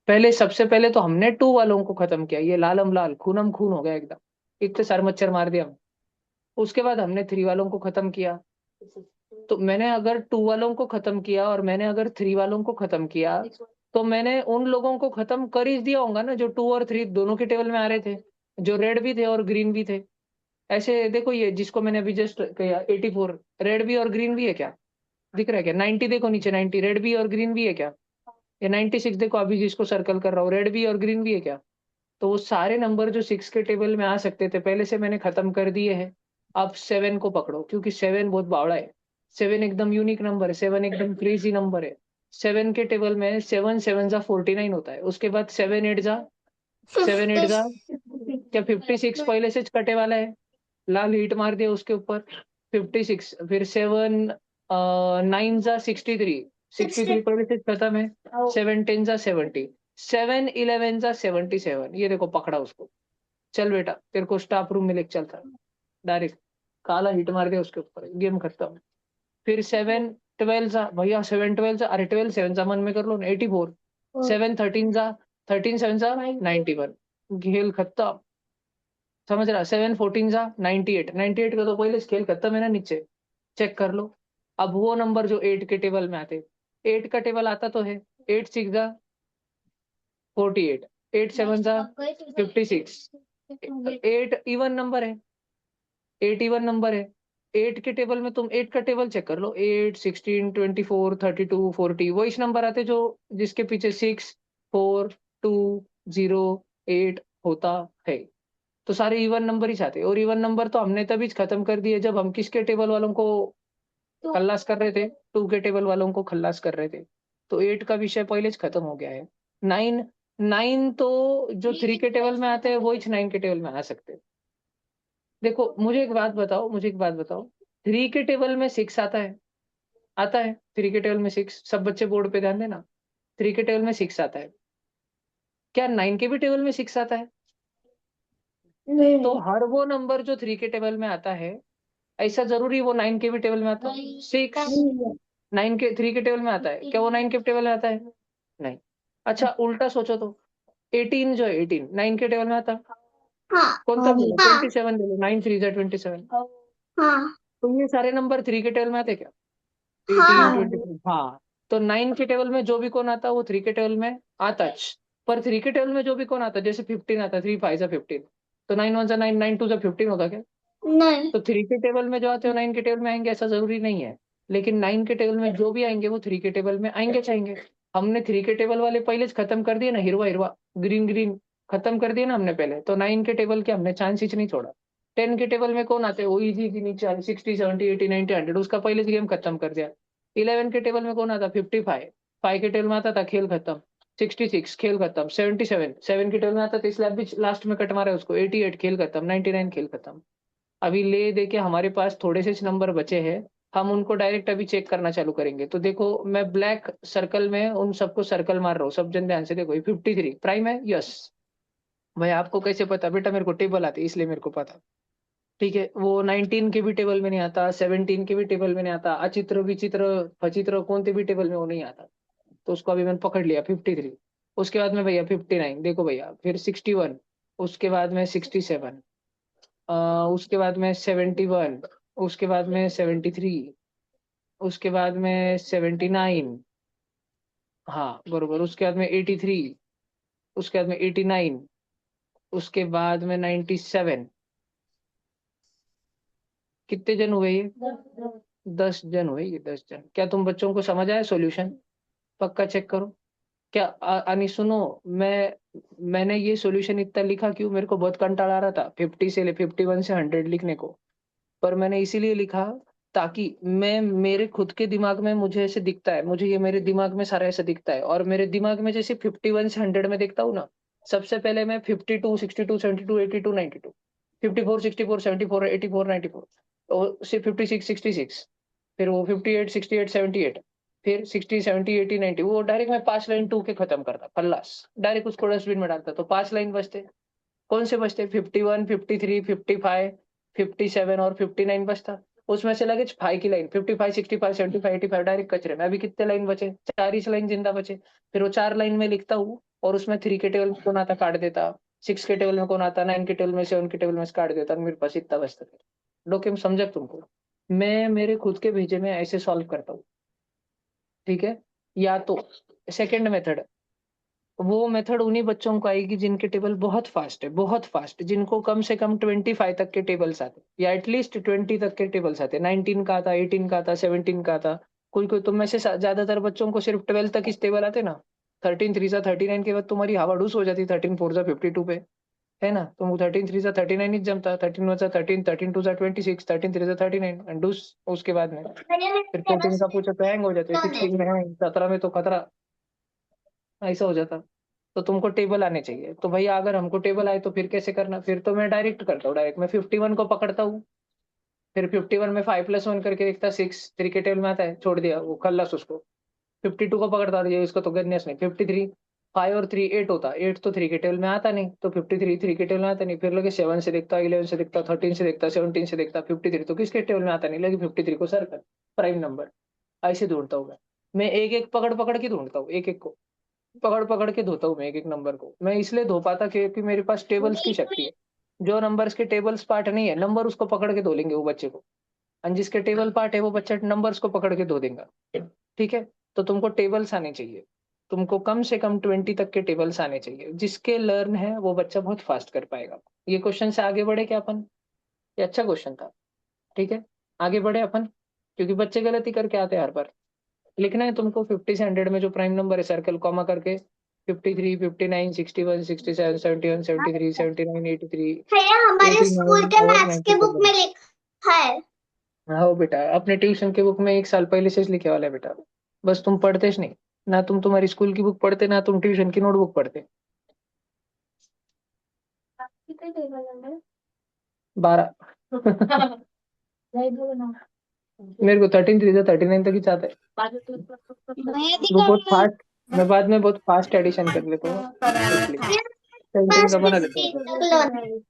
B: पहले, सबसे पहले तो हमने 2 वालों को खत्म किया। ये लालम लाल खूनम खून हो गया एकदम, इतने सारे मच्छर मार दिया। उसके बाद हमने 3 वालों को खत्म किया। तो मैंने अगर 2 वालों को खत्म किया और मैंने अगर 3 वालों को खत्म किया, तो मैंने उन लोगों को खत्म कर ही दिया होगा ना जो 2 और 3 दोनों के टेबल में आ रहे थे, जो रेड भी थे और ग्रीन भी थे। ऐसे देखो, ये जिसको मैंने अभी जस्ट कहा 84 रेड भी और ग्रीन भी है क्या? दिख रहा है क्या? 90 देखो नीचे, 90 रेड भी और ग्रीन भी है क्या? ये 96 देखो अभी जिसको सर्कल कर रहा हूँ, रेड भी और ग्रीन भी है क्या? तो वो सारे नंबर जो 6 के टेबल में आ सकते थे पहले से मैंने खत्म कर दिए हैं। अब 7 को पकड़ो, क्योंकि 7 बहुत बावड़ा है। 7 एकदम यूनिक नंबर है, 7 एकदम क्रेजी नंबर है। 7 के टेबल में 7 7 जा 49 होता है। उसके बाद 7 8 जा, 7 8 जा, क्या 56 पहले से कटे वाला है? लाल हीट मार दिया उसके ऊपर। 56, फिर 7 9 जा 63, 63 पहले से खत्म है। 7 10 जा 70, 7 11 जा 77। ये देखो पकड़ा उसको। चल बेटा तेरे को स्टाफ रूम में लेके चलता, डायरेक्ट काला हिट मार दिया उसके ऊपर, गेम खत्म। फिर 7 12 जा भैया, 7 12 जा, अरे 12 7 जा मन में कर लो ना, 84। 7 13 जा, 13 7 जा 91, खेल खत्म। समझ रहा? 7 14 जा 98, 98 का तो पहले खेल खत्म है ना नीचे, चेक कर लो। अब वो नंबर जो 8 के टेबल में आते, 8 का टेबल आता तो है, 8 6 जा 48, 8 7 जा 56, 8 इवन नंबर है, 8 इवन नंबर है। 8 के टेबल में तुम 8 का टेबल चेक कर लो, 8 16 24 32 40, वो इस नंबर आते जो जिसके पीछे 6 4 2 0 8 होता है। तो सारे इवन नंबर ही चाहते, और इवन नंबर तो हमने तभी खत्म कर दिए जब हम किसके टेबल वालों को खल्लास कर रहे थे, 2 के टेबल वालों को खल्लास कर रहे थे। तो 8 का विषय पहले ही खत्म हो गया है। 9 9 तो जो 3 के टेबल में आते हैं वो ही 9 के टेबल में आ सकते हैं। देखो मुझे एक बात बताओ, मुझे एक बात बताओ, 3 के टेबल में 6 आता है, आता है 3 के टेबल में 6, सब बच्चे बोर्ड पे ध्यान देना। 3 के टेबल में 6 आता है, क्या 9 के भी टेबल में 6 आता है? तो हर वो नंबर जो 3 के टेबल में आता है, ऐसा जरूरी वो 9 के भी टेबल में आता है? 6 9 के 3 के टेबल में आता है, क्या वो 9 के टेबल में आता है? नहीं। अच्छा उल्टा सोचो तो, 18 जो है 18 9 के टेबल में आता है? कौन सा बोलो? 27 ले लो, 9 3 जा 27। तो ये सारे नंबर 3 के टेबल में आते क्या? 18 24, हाँ। तो 9 के टेबल में जो भी कौन आता वो 3 के टेबल में आता है। पर 3 के टेबल में जो भी कौन आता, जैसे 15 आता, 3 5 जा 15, तो 9 1 जा 9 9 2 जा 15 होता क्या?
A: नहीं।
B: तो 3 के टेबल में जो आते हो 9 के टेबल में आएंगे, ऐसा जरूरी नहीं है। लेकिन 9 के टेबल में जो भी आएंगे वो 3 के टेबल में आएंगे चाहेंगे। हमने 3 के टेबल वाले पहले से खत्म कर दिए ना, हिरवा हिरवा ग्रीन ग्रीन खत्म कर दिए ना हमने पहले, तो 9 के टेबल के हमने चांस ही नहीं छोड़ा। 10 के टेबल में कौन आते हैं? वो इजी इजी नीचे 60 70 80 90 100, उसका पहले से गेम खत्म कर दिया। 11 के टेबल में कौन आता? 55, 5 के टेबल में आता था, खेल खत्म। 66 खेल खत्म। 77 7 के टेबल में आता था, इसलिए अभी लास्ट में कट मारा है उसको। 88 खेल खत्म। 99 खेल खत्म। अभी ले दे के हमारे पास थोड़े से नंबर बचे हैं, हम उनको डायरेक्ट अभी चेक करना चालू करेंगे। तो देखो मैं ब्लैक सर्कल में उन सबको सर्कल मार रहा हूँ, सब जन ध्यान से देखो। ये 53 प्राइम है, यस। भाई आपको कैसे पता? बेटा मेरे को टेबल आती है इसलिए मेरे को पता। ठीक है, वो 19 के भी टेबल में नहीं आता, 17 के भी टेबल में नहीं आता, अचित्र विचित्र फचित्र कौन से भी टेबल में वो नहीं आता। तो उसको अभी मैंने पकड़ लिया 53। उसके बाद में भैया 59 देखो भैया, फिर 61, उसके बाद में 67, उसके बाद में 71, उसके बाद में 73, उसके बाद में 79, हाँ बरोबर, उसके बाद में 83, उसके बाद में 89, उसके बाद में 97। कितने जन हुए ये? 10 जन हुए ये, 10 जन। क्या तुम बच्चों को समझ आया सॉल्यूशन? पक्का चेक करो। क्या अनी सुनो, मैंने ये सॉल्यूशन इतना लिखा क्यों? मेरे को बहुत कंटाला आ रहा था 50 से 51 से 100 लिखने को। पर मैंने इसीलिए लिखा ताकि मैं, मेरे खुद के दिमाग में मुझे ऐसे दिखता है, मुझे ये मेरे दिमाग में सारा ऐसा दिखता है, और मेरे दिमाग में जैसे 51 से 100 में देखता हूँ ना, सबसे पहले मैं 52 62 72 82 92, 54 64 74 84 94, और से 56 66, फिर वो 58 68 78, फिर 60 70 80 90, वो डायरेक्ट मैं 5 लाइन 2 के खत्म करता खल्लास, डायरेक्ट उसको डस्टबिन में डालता। तो 5 लाइन बचते। कौन से बचते? 51 53 55 57 और 59 बचता। उसमें से लगे 5 की लाइन, 55 65 75 85 डायरेक्ट कचरे में। अभी कितने लाइन बचे? 4 ही लाइन जिंदा बचे। फिर वो 4 लाइन में लिखता हूँ, और उसमें 3 के टेबल में कौन आता काट देता, 6 के टेबल में कौन आता, 9 के टेबल में, 7 के टेबल में से काट देता, मेरे पास इतना बचता। डोके में समझा तुमको? मैं मेरे खुद के भेजे में ऐसे सॉल्व करता हूँ। ठीक है। या तो सेकंड मेथड, वो मेथड उन्हीं बच्चों को आएगी जिनके टेबल बहुत फास्ट है, बहुत फास्ट, जिनको कम से कम 25 तक के टेबल्स आते, या एटलीस्ट 20 तक के टेबल्स आते। 19 का आता, 18 का आता, 17 का आता। कोई कोई तुम में से ज्यादातर बच्चों को सिर्फ 12 तक इस टेबल आते ना। 13 3 सा 39 के बाद तुम्हारी हवा डूस हो जाती, 13 4 सा 52 पे, है ना? तुम 13 3 सा 39 ही जमता, 13 1 सा 13, 13 2 सा 26, 13 3 सा 39 एंड डूस। उसके बाद में फिर 14 का पूछो तो हैंग हो जाते, 16 में हैंग, 17 में तो खतरा, ऐसा हो जाता। तो तुमको टेबल आने चाहिए। तो भैया अगर हमको टेबल आए तो फिर कैसे करना? फिर तो मैं डायरेक्ट करता हूँ, डायरेक्ट मैं 51 को पकड़ता हूँ, फिर 51 में 5+1 करके देखता 6, 3 के टेबल में आता है, छोड़ दिया वो खल्लास उसको। 52 को पकड़ता रही इसको तो गन्नेस नहीं। 53, 5 और 3 8 होता, 8 तो 3 के टेबल में आता नहीं, तो 53 3 के टेबल में आता नहीं। फिर लगे 7 से देखता, 11 से देखता, 13 से देखता, 17 से देखता, 53 तो किसके टेबल में आता नहीं, लगे 53 को सर्कल प्राइम नंबर। ऐसे ढूंढता हूँ मैं एक एक पकड़ पकड़ के ढूंढता हूँ, एक एक को पकड़ पकड़ के धोता हूँ मैं, एक एक नंबर को मैं इसलिए धो पाता क्योंकि मेरे पास टेबल्स की शक्ति है। जो नंबर्स के टेबल्स पार्ट नहीं है, नंबर उसको पकड़ के धो लेंगे वो बच्चे को, और जिसके टेबल पार्ट है वो बच्चा नंबर्स को पकड़ के धो देगा। ठीक है, तो तुमको टेबल्स आने चाहिए, तुमको कम से कम 20 तक के टेबल्स आने चाहिए। जिसके लर्न है वो बच्चा बहुत फास्ट कर पाएगा। ये क्वेश्चन से आगे बढ़े क्या अपन? ये अच्छा क्वेश्चन था। ठीक है, आगे बढ़े अपन, क्योंकि बच्चे गलती करके आते हैं हर बार। लिखना है तुमको 50 से 100 में जो प्राइम नंबर है सर्कल कॉमा करके, 53 59 61 67 71 73 79 83
A: भैया हमारे स्कूल
B: 89
A: के
B: और
A: मैथ्स के बुक
B: 97।
A: में लिखा है।
B: हाँ बेटा, अपने ट्यूशन के बुक में 1 साल पहले से लिखे वाला है बेटा। बस तुम पढ़ते नहीं ना, तुम तुम्हारी स्कूल की बुक पढ़ते ना तुम ट्यूशन की नोटबुक पढ़ते।
A: कितने टेबल नंबर?
B: 12।
A: नहीं बोलो ना।
B: मेरे को 13 थ्री 39 तक ही चाहता है।
A: मैं भी
B: वो बहुत
A: करना है।
B: फास्ट, मैं बाद में बहुत फास्ट एडिशन कर लेता हूँ इसलिए सेंटरिंग
A: बस
B: का बना लेता
A: 15
B: हूँ।
A: तक लो।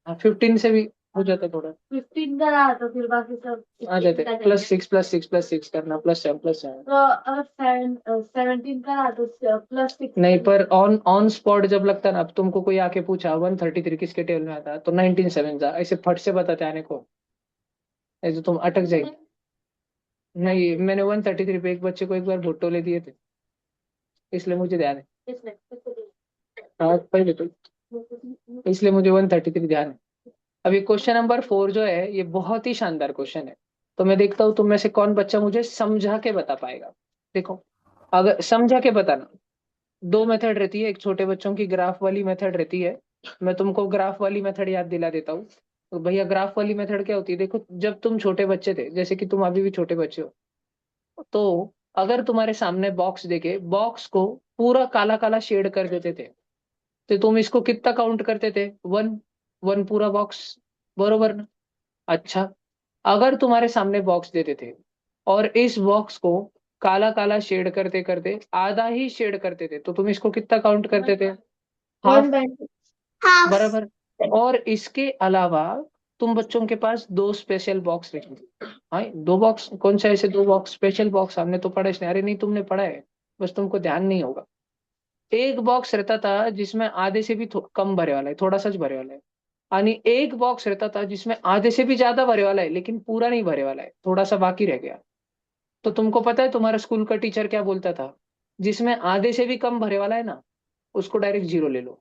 B: हाँ 15 से भी हो जाता है थोड़ा,
A: 15 का रहा तो फिर बाकी सब
B: आ जाते हैं। +6 +6 +6 करना, +7 +7।
A: तो अगर 17 का रहा तो +6
B: नहीं, पर ऑन ऑन स्पॉट जब लगता है ना, अब तुमको कोई आके पूछा 133 किसके टेबल में आता है, तो 19 7 जा, ऐसे फट से बताते आने को, ऐसे तुम अटक जाएगी। नहीं, मैंने 133 पे एक बच्चे को एक बार भुट्टो ले दिए थे, इसलिए मुझे ध्यान है। हाँ पहले तो, इसलिए मुझे 133 ध्यान है। अब ये क्वेश्चन नंबर 4 जो है ये बहुत ही शानदार क्वेश्चन है। तो मैं देखता हूँ तुम में से कौन बच्चा मुझे समझा के बता पाएगा। देखो, अगर समझा के बताना, 2 मेथड रहती है। एक छोटे बच्चों की ग्राफ वाली मेथड रहती है, मैं तुमको ग्राफ वाली मेथड याद दिला देता हूँ। तो भैया ग्राफ वाली मेथड क्या होती है? देखो, जब तुम छोटे बच्चे थे, जैसे कि तुम अभी भी छोटे बच्चे हो, तो अगर तुम्हारे सामने बॉक्स देके बॉक्स को पूरा काला काला शेड कर देते थे, तो तुम इसको कितना काउंट करते थे? 1, 1 पूरा बॉक्स, बरोबर ना? अच्छा, अगर तुम्हारे सामने बॉक्स देते थे और इस बॉक्स को काला काला शेड करते करते आधा ही शेड करते थे, तो तुम इसको कितना काउंट करते थे? हाफ,
A: 1/2
B: बराबर। और इसके अलावा तुम बच्चों के पास 2 स्पेशल बॉक्स रखेंगे। हाँ, 2 बॉक्स कौन सा? ऐसे 2 बॉक्स, स्पेशल बॉक्स हमने तो पढ़ा इसने, अरे नहीं तुमने पढ़ा है, बस तुमको ध्यान नहीं होगा। एक बॉक्स रहता था जिसमें आधे से भी कम भरे वाला है, थोड़ा सा भरे वाला है। यानी एक बॉक्स रहता था जिसमें आधे से भी ज्यादा भरे वाला है लेकिन पूरा नहीं भरे वाला है, थोड़ा सा बाकी रह गया। तो तुमको पता है तुम्हारा स्कूल का टीचर क्या बोलता था? जिसमें आधे से भी कम भरे वाला है ना, उसको डायरेक्ट 0 ले लो।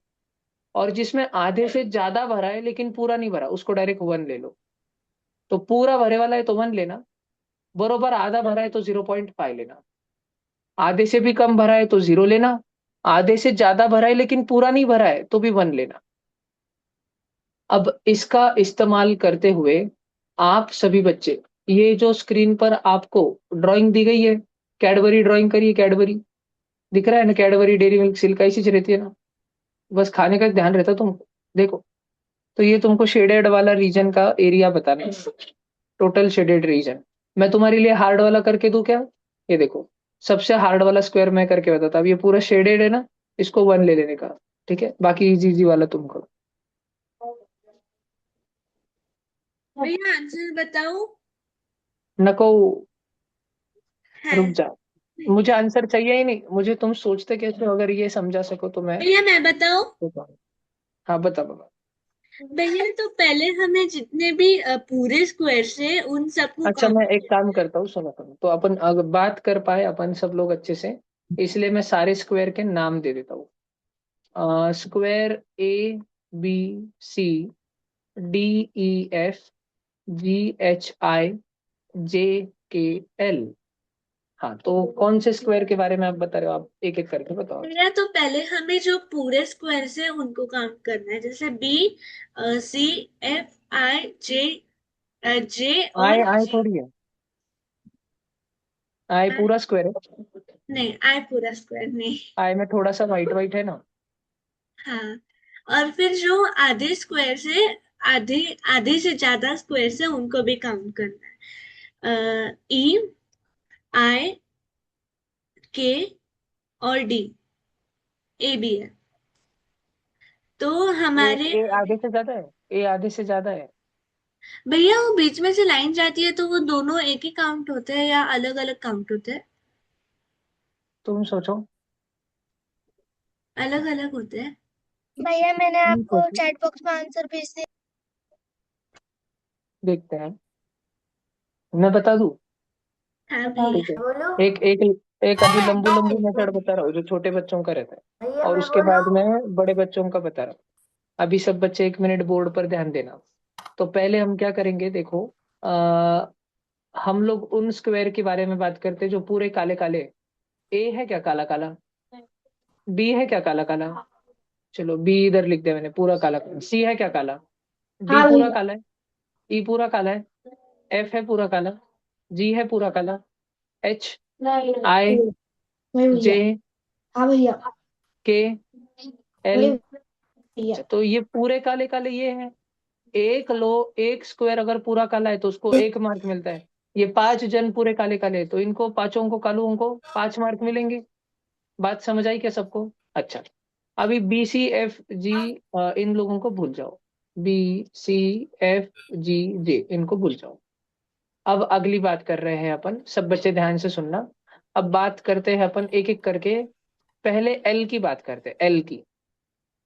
B: और जिसमें आधे से ज्यादा भरा है लेकिन पूरा नहीं भरा, उसको डायरेक्ट 1 ले लो। तो पूरा भरे वाला है तो 1 लेना, बरोबर आधा भरा है तो 0.5 लेना, आधे से भी कम भरा है तो 0 लेना, आधे से ज्यादा भरा है लेकिन पूरा नहीं भरा है तो भी 1 लेना। अब इसका इस्तेमाल करते हुए आप सभी बच्चे, ये जो स्क्रीन पर आपको ड्राइंग दी गई है, कैडबरी ड्राइंग करिए, कैडबरी दिख रहा है ना, कैडबरी डेयरी मिल्क सिल्क ऐसी रहती है ना, बस खाने का ध्यान रहता है तुमको। देखो, तो ये तुमको शेडेड वाला रीजन का एरिया बताना है, टोटल शेडेड रीजन। मैं तुम्हारे लिए हार्ड वाला करके दूं क्या? ये देखो, सबसे हार्ड वाला स्क्वायर मैं करके बताता, अब ये पूरा शेडेड है ना, इसको 1 ले लेने का। ठीक है, बाकी इजी इजी वाला तुमको।
A: भैया आंसर बताओ।
B: नको,
A: है
B: रुक जा, मुझे आंसर चाहिए ही नहीं, मुझे तुम सोचते कैसे हो, अगर ये समझा सको तो मैं
A: भैया मैं बताऊं।
B: बताऊं। हाँ बता बाबा।
A: भैया तो पहले हमें जितने भी पूरे स्क्वायर से उन सबको
B: अच्छा,
A: काउंट
B: मैं एक
A: करना
B: काम करता हूँ, सुनो सुनो, तो अपन अगर बात कर पाए अपन सब लोग अच्छे से, इसलिए मैं सारे स्क्वायर के नाम दे देता हूँ। Square ABCDEFGHIJKL। हाँ, तो कौन से स्क्वायर के बारे में आप बता रहे हो? आप एक एक करके बताओ।
A: भैया तो पहले हमें जो पूरे स्क्वायर से उनको काउंट करना है, जैसे BCFIJ जे
B: आय
A: और
B: आय
A: जे।
B: थोड़ी है, आय पूरा स्क्वायर है।
A: नहीं, आई पूरा स्क्वायर नहीं।
B: आय में थोड़ा सा व्हाइट व्हाइट है ना।
A: हाँ, और फिर जो आधे स्क्वायर से आधे आधे से ज्यादा स्क्वायर है उनको भी काउंट करना है। ई, आई, के और डी, ए भी है। तो
B: ए
A: हमारे
B: ए आधे से ज्यादा है, ए आधे से ज्यादा है।
A: भैया वो बीच में से लाइन जाती है तो वो दोनों एक ही काउंट होते हैं या अलग अलग काउंट होते हैं?
B: तुम सोचो।
A: अलग अलग होते हैं।
C: भैया मैंने
B: तुम
C: आपको
B: सोचो,
C: चैट बॉक्स में आंसर भेज दिया।
B: देखते हैं। मैं बता दूं?
A: हाँ
B: ठीक
A: भैया।
B: है।
C: बोलो
B: एक एक एक अभी लंबू
C: दो
B: लंबू
C: मिनट
B: मेथड बता रहा हूँ जो छोटे बच्चों का रहता है,
C: भैया
B: और
C: मैं
B: उसके
C: बोलूं।
B: बाद मैं बड़े बच्चों का बता रहा हूँ। अभी सब बच्चे 1 मिनट बोर्ड पर ध्यान देना। तो पहले हम क्या करेंगे, देखो। आ, हम लोग उन स्क्वायर के बारे में बात करते हैं जो पूरे काले काले। ए है क्या काला काला? बी है क्या काला काला? चलो बी इधर लिख दिया मैंने, पूरा काला काला। सी है क्या काला? डी
C: हाँ
B: पूरा
C: भैया।
B: काला है। ई पूरा काला है। एफ है पूरा काला। जी है पूरा काला। एच,
C: नहीं
B: आई,
C: नहीं
B: जे,
C: भैया। हाँ भैया।
B: के, एल।
C: नहीं भैया।
B: तो ये पूरे काले काले ये है। एक लो, एक स्क्वायर अगर पूरा काला है तो उसको 1 मार्क मिलता है। ये 5 जन पूरे काले काले है तो इनको पांचों को कालुओं को 5 मार्क मिलेंगे। बात समझ आई क्या सबको? अच्छा। अभी बी सी एफ जी, इन लोगों को भूल जाओ। बी, सी, एफ, जी, जे इनको भूल जाओ। अब अगली बात कर रहे हैं अपन, सब बच्चे ध्यान से सुनना। अब बात करते हैं अपन एक एक करके। पहले एल की बात करते हैं, एल की।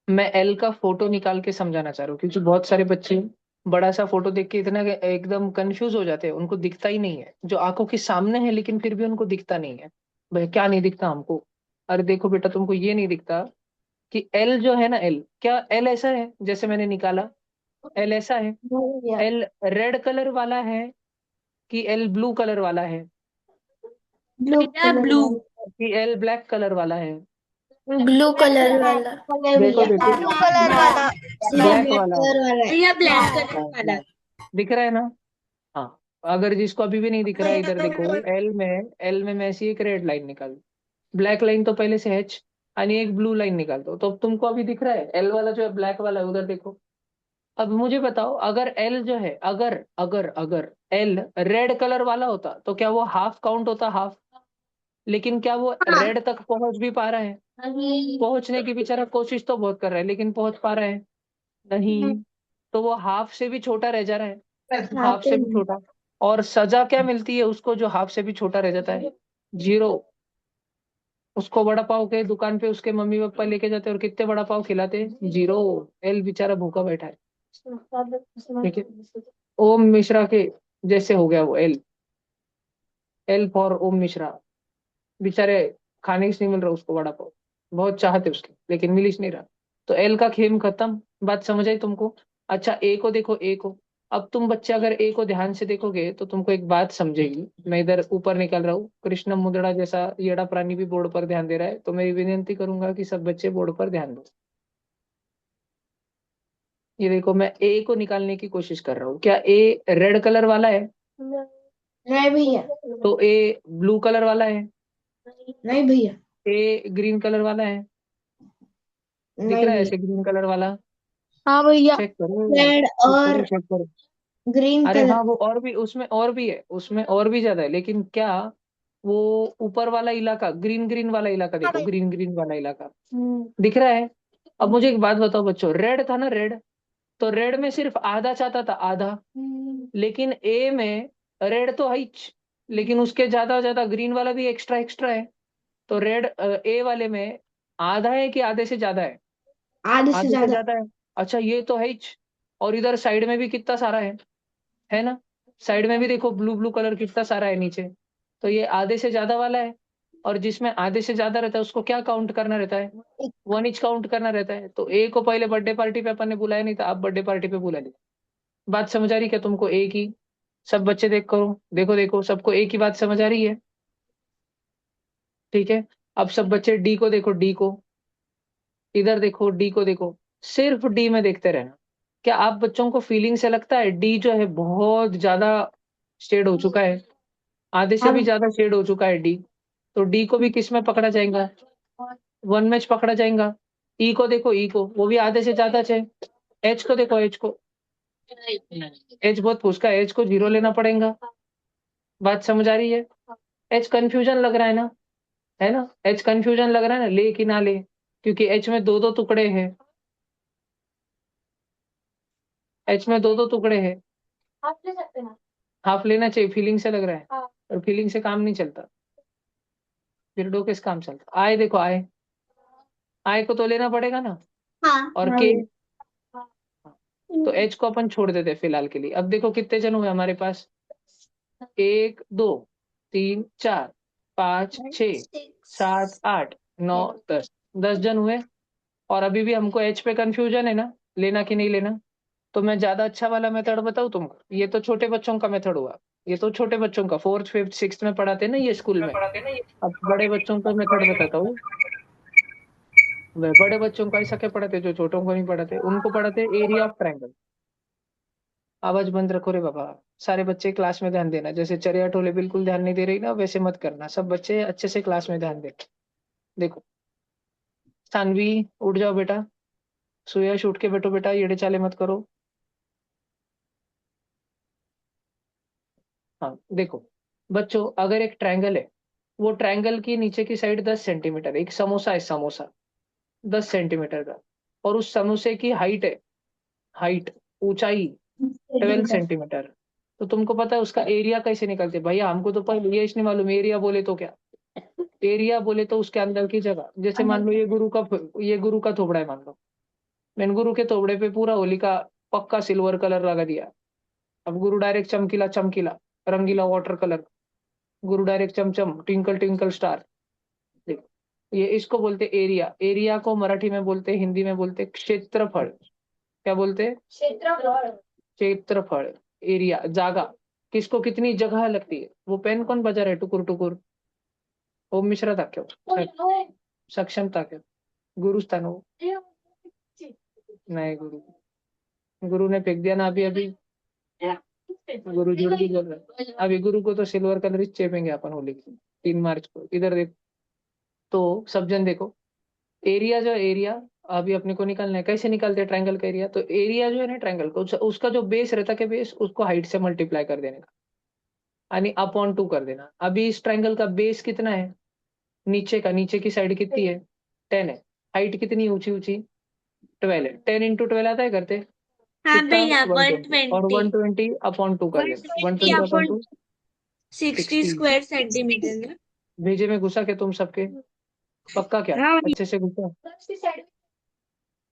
B: मैं एल का फोटो निकाल के समझाना चाह रहा हूँ क्योंकि बहुत सारे बच्चे बड़ा सा फोटो देख के इतना एकदम कंफ्यूज हो जाते हैं, उनको दिखता ही नहीं है जो आंखों के सामने है, लेकिन फिर भी उनको दिखता नहीं है। भाई क्या नहीं दिखता हमको? अरे देखो बेटा, तुमको ये नहीं दिखता कि एल जो है ना, एल क्या एल ऐसा है जैसे मैंने निकाला? एल ऐसा है?
C: नहीं भैया।
B: एल रेड कलर वाला है कि एल ब्लू कलर वाला है
C: ब्लू
A: भैया
C: कलर
A: ब्लू।
C: वाला।
B: कि एल ब्लैक कलर वाला है?
C: ब्लू कलर वाला। कलर
B: देखो
C: भैया।
B: देखो,
C: ब्लू कलर वाला।
B: ब्लैक
C: ब्लैक
B: वाला है।
C: कलर वाला है।
A: भैया ब्लैक कलर
B: हाँ,
A: वाला।
B: दिख रहा है ना? हाँ। अगर जिसको अभी भी नहीं दिख रहा है, इधर देखो। एल में मैं ऐसी एक रेड लाइन निकाल, ब्लैक लाइन तो पहले से है, यानी एक ब्लू लाइन निकाल दो तो अब तुमको अभी दिख रहा है एल वाला जो है ब्लैक वाला है, उधर देखो। अब मुझे बताओ, अगर एल जो है, अगर अगर अगर एल रेड कलर वाला होता तो क्या वो हाफ काउंट होता? हाफ। लेकिन क्या वो
A: हाँ।
B: रेड तक पहुंच भी पा रहा है? पहुंचने की बेचारा कोशिश तो बहुत कर रहा है, लेकिन पहुंच पा रहा है? नहीं। तो वो हाफ से भी छोटा रह जा रहा है। हाफ से भी छोटा। और सजा क्या मिलती है उसको जो हाफ से भी छोटा रह जाता है? 0। उसको वड़ा पाव के दुकान पे उसके मम्मी पापा लेके जाते और कितने वड़ा पाव खिलाते? 0। एल बेचारा भूखा बैठा है। ठीक है। ओम मिश्रा के जैसे हो गया वो एल। एल फॉर ओम मिश्रा। बेचारे खाने से नहीं मिल रहा उसको वड़ा पाव, बहुत चाहते उसके लेकिन मिल ही नहीं रहा। तो एल का खेम खत्म। बात समझ आई तुमको? अच्छा, ए को देखो, ए को। अब तुम बच्चे अगर ए को ध्यान से देखोगे तो तुमको एक बात समझेगी। मैं इधर ऊपर निकल रहा हूँ, कृष्ण मुद्रा जैसा येड़ा प्राणी भी बोर्ड पर ध्यान दे रहा है, तो मैं विनती करूंगा कि सब बच्चे बोर्ड पर ध्यान दो। ये देखो, मैं ए को निकालने की कोशिश कर रहा हूँ। क्या ए रेड कलर वाला है?
C: नहीं भैया।
B: तो ए ब्लू कलर वाला है?
C: नहीं भैया।
B: ए ग्रीन कलर वाला है? दिख
C: नहीं
B: रहा है
C: भैया।
B: ऐसे ग्रीन कलर वाला?
C: हाँ भैया।
B: चेक करो,
C: रेड
B: चेक करो,
C: और
B: चेक करो।
C: ग्रीन
B: अरे हाँ,
C: कलर।
B: वो और भी, उसमें और भी है, उसमें और भी ज्यादा है, लेकिन क्या वो ऊपर वाला इलाका, ग्रीन ग्रीन वाला इलाका
C: हाँ
B: देखो,
C: भैया।
B: ग्रीन ग्रीन वाला इलाका दिख रहा है? अब मुझे एक बात बताओ बच्चों, रेड था ना, रेड। तो रेड में सिर्फ आधा चाहता था, आधा। लेकिन ए में रेड तो है ही, लेकिन उसके ज्यादा ज्यादा ग्रीन वाला भी एक्स्ट्रा एक्स्ट्रा है। तो रेड ए वाले में आधा है कि आधे से ज्यादा है?
C: आधे से
B: आधे से
C: ज्यादा।
B: ज्यादा है। अच्छा, ये तो है ही। और इधर साइड में भी कितना सारा है ना? साइड में भी देखो, ब्लू ब्लू कलर कितना सारा है नीचे। तो ये आधे से ज्यादा वाला है। और जिसमें आधे से ज्यादा रहता है उसको क्या काउंट करना रहता है? 1 इंच काउंट करना रहता है। तो ए को पहले बर्थडे पार्टी पे अपन ने बुलाया नहीं था, अब बर्थडे पार्टी पे बुला लिया। बात समझ आ रही क्या तुमको ए की? सब बच्चे देख करो, देखो देखो, सबको ए की बात समझ आ रही है? ठीक है। अब सब बच्चे डी को देखो, डी को। इधर देखो, डी को देखो। सिर्फ डी में देखते रहना। क्या आप बच्चों को फीलिंग से लगता है डी जो है बहुत ज्यादा शेड हो चुका है? आधे से
C: हाँ
B: भी
C: भैया।
B: ज्यादा शेड हो चुका है डी। तो डी को भी किस में पकड़ा जाएगा? 1 में पकड़ा जाएगा। ई को देखो, ई को, वो भी आधे से ज्यादा है। एच को देखो, एच को। एच बहुत उसका एच को 0 लेना पड़ेगा। बात समझ आ रही है? एच कंफ्यूजन लग रहा है ना? एच कंफ्यूजन लग रहा है ना, ले कि ना ले, क्योंकि एच में दो दो टुकड़े हैं। एच में दो दो टुकड़े हैं।
C: आप ले सकते हैं।
B: हाफ लेना चाहिए, फीलिंग से लग रहा है। और फीलिंग से काम नहीं चलता, फिर डो किस काम चलता? आए देखो, आए आए को तो लेना पड़ेगा ना।
A: हाँ।
B: और
C: हाँ
B: के,
C: भैया।
B: तो एच को अपन छोड़ देते हैं फिलहाल के लिए। अब देखो कितने जन हुए हमारे पास, 1 2 3 4 5 6 7 8 9 10, 10 जन हुए। और अभी भी हमको एच पे कंफ्यूजन है ना, लेना कि नहीं लेना। तो मैं ज्यादा अच्छा वाला मेथड बताऊं तुमको? ये तो छोटे बच्चों का मेथड हुआ, ये तो छोटे बच्चों का 4th 5th 6th में पढ़ाते हैं ना ये स्कूल में। अब बड़े बच्चों का मेथड बताता हूँ। वह बड़े बच्चों को ऐसा क्या पढ़ाते, जो छोटों को नहीं पढ़ाते, उनको पढ़ाते एरिया ऑफ ट्रायंगल। आवाज बंद रखो रे बाबा। सारे बच्चे क्लास में ध्यान देना, जैसे चरिया टोले बिल्कुल ध्यान नहीं दे रही ना, वैसे मत करना, सब बच्चे अच्छे से क्लास में ध्यान दे। देखो, सानवी उठ जाओ बेटा, सुयश उठ के बैठो बेटा, येड़े चाले मत करो। हाँ देखो बच्चों, अगर एक ट्रायंगल है, वो ट्रायंगल की नीचे की साइड 10 सेंटीमीटर, एक समोसा है, समोसा 10 सेंटीमीटर का, और उस समोसे की हाइट है, हाइट, ऊंचाई 12 सेंटीमीटर। तो तुमको पता है उसका एरिया कैसे निकलते हैं? भैया हमको तो पहले ये नहीं मालूम, एरिया बोले तो क्या, एरिया बोले तो उसके अंदर की जगह। जैसे मान लो ये गुरु का थोबड़ा है मान लो, मैंने गुरु के थोबड़े पे पूरा होली का पक्का सिल्वर कलर लगा दिया। अब गुरु डायरेक्ट चमकीला चमकीला, रंगीला वाटर कलर, गुरु डायरेक्ट चमचम ट्विंकल ट्विंकल स्टार। देखो ये इसको बोलते एरिया। एरिया को मराठी में बोलते, हिंदी में बोलते क्षेत्रफल। क्या बोलते?
C: क्षेत्रफल।
B: क्षेत्रफल, एरिया, जागा। किसको कितनी जगह लगती है। वो पेन कौन बजा रहे टुकुर टुकुर? ओम मिश्रा था क्यों? सक्षम था क्या? गुरुस्थान हो? नहीं, गुरु, गुरु ने फेंक दिया ना अभी अभी। गुरु झूठ भी बोल रहा है अभी। गुरु को तो सिल्वर कलर ही चेपेंगे अपन होली की 3 मार्च को। इधर देखो, तो सब जन देखो, एरिया जो एरिया अभी अपने को निकालना है, कैसे निकालते हैं ट्रायंगल का एरिया? तो एरिया जो है ना ट्रायंगल का, उसका जो बेस रहता है, बेस उसको हाइट से मल्टीप्लाई कर देने का, यानी अपॉन 2 कर देना। अभी इस ट्रायंगल का बेस कितना है, नीचे का, नीचे की साइड कितनी है, 10 है। हाइट कितनी ऊंची ऊंची, 12 है। 10 × 12 आता है करते?
A: हाँ
B: कितना?
A: भैया, वन
B: 120। और
A: ट्वेंटी
B: 120 अपॉन 2 कर
A: वन
B: देना,
A: twenty
B: 120 upon
A: upon
B: 2
A: 60
B: 60।
A: Square centimetre ना।
B: भेजे में घुसा के तुम सबके? पक्का क्या?
A: हाँ भैया।
B: अच्छे से घुसा?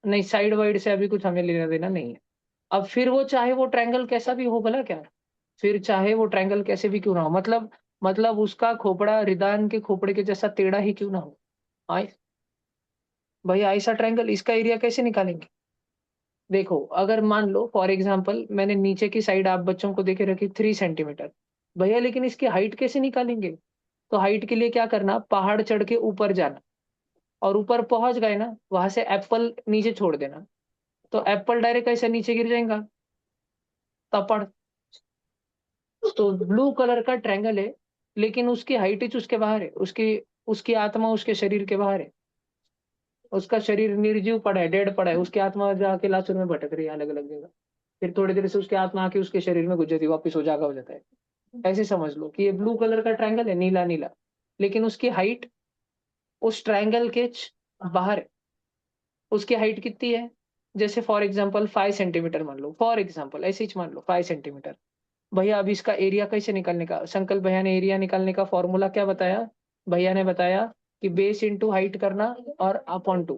B: नहीं, साइड वाइड से अभी कुछ हमें लेना देना नहीं है। अब फिर वो चाहे वो ट्रायंगल कैसा भी हो, भला क्या, फिर चाहे वो ट्रायंगल कैसे भी क्यों ना हो, मतलब उसका खोपड़ा रिदान के खोपड़े के जैसा टेढ़ा ही क्यों ना हो। आए भैया, ऐसा ट्रायंगल, इसका एरिया कैसे निकालेंगे? देखो, अगर मान लो फॉर एग्जांपल मैंने नीचे की साइड आप बच्चों को देखे रखी 3 सेंटीमीटर, भैया लेकिन इसकी हाइट कैसे निकालेंगे? तो हाइट के लिए क्या करना, पहाड़ चढ़ के ऊपर जाना, और ऊपर पहुंच गए ना, वहां से एप्पल नीचे छोड़ देना, तो एप्पल डायरेक्ट ऐसे नीचे गिर जाएगा, तपड़। तो ब्लू कलर का ट्रायंगल है, लेकिन उसकी हाइट ही उसके बाहर है, उसकी उसकी आत्मा उसके शरीर के बाहर है। उसका शरीर निर्जीव पड़ा है, डेड पड़ा है, उसकी आत्मा जाके लाचुर में भटक रही है अलग अलग जगह। फिर थोड़ी देर से उसकी आत्मा आके उसके शरीर में घुस जाती है, वापिस हो जागा हो जाता है। ऐसे समझ लो कि ये ब्लू कलर का ट्रायंगल है, नीला नीला, लेकिन उसकी हाइट उस ट्रायंगल के बाहर है। उसकी हाइट कितनी है? जैसे फॉर एग्जाम्पल 5 सेंटीमीटर मान लो, फॉर एग्जाम्पल ऐसे ही मान लो 5 सेंटीमीटर। भैया अब इसका एरिया कैसे निकालने का? संकल्प भैया ने एरिया निकालने का फॉर्मूला क्या बताया? भैया ने बताया कि बेस इंटू हाइट करना और अपॉन 2।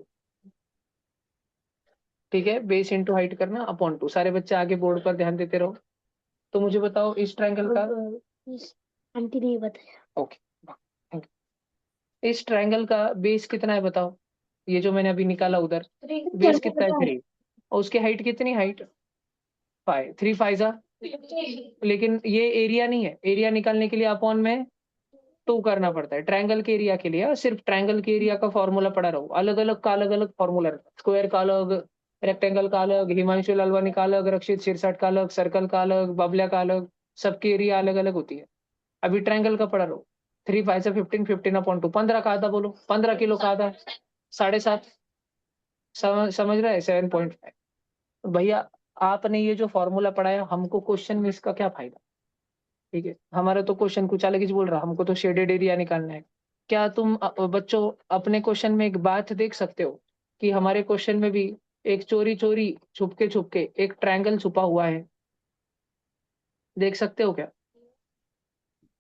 B: ठीक है, बेस इंटू हाइट करना अपॉन 2। सारे बच्चे आगे बोर्ड पर ध्यान देते रहो। तो मुझे बताओ इस ट्रायंगल का,
C: आंटी ने बताया।
B: ओके, इस ट्रायंगल का बेस कितना है बताओ? ये जो मैंने अभी निकाला उधर, बेस कितना है 3, और उसकी हाइट कितनी, हाइट 5, 3 5 जा। लेकिन ये एरिया नहीं है, एरिया निकालने के लिए अपॉन में 2 करना पड़ता है। ट्रायंगल के एरिया के लिए सिर्फ ट्रायंगल के एरिया का फॉर्मूला पढ़ा रहो, अलग अलग का अलग अलग फॉर्मूला, स्क्वायर का अलग, रेक्टेंगल का अलग, हिमांशु लालवानी का अलग, रक्षित शिरसाट का अलग, सर्कल का अलग, बबलिया का अलग, सबकी एरिया अलग अलग होती है। अभी ट्रायंगल का पढ़ा रहो। 3 5 से 15, 15 अपॉन 2, 15 का आधा बोलो, 15 किलो का आधा, 7.5। समझ रहे हैं? 7.5 भैया। आपने ये जो फॉर्मूला पढ़ाया, हमको क्वेश्चन में इसका क्या फायदा? ठीक है, हमारा तो क्वेश्चन कुछ अलग ही बोल रहा, हमको तो शेडेड एरिया निकालना है। क्या तुम बच्चों अपने क्वेश्चन में एक बात देख सकते हो कि हमारे क्वेश्चन में भी एक चोरी चोरी छुपके एक ट्रायंगल छुपा हुआ है? देख सकते हो क्या?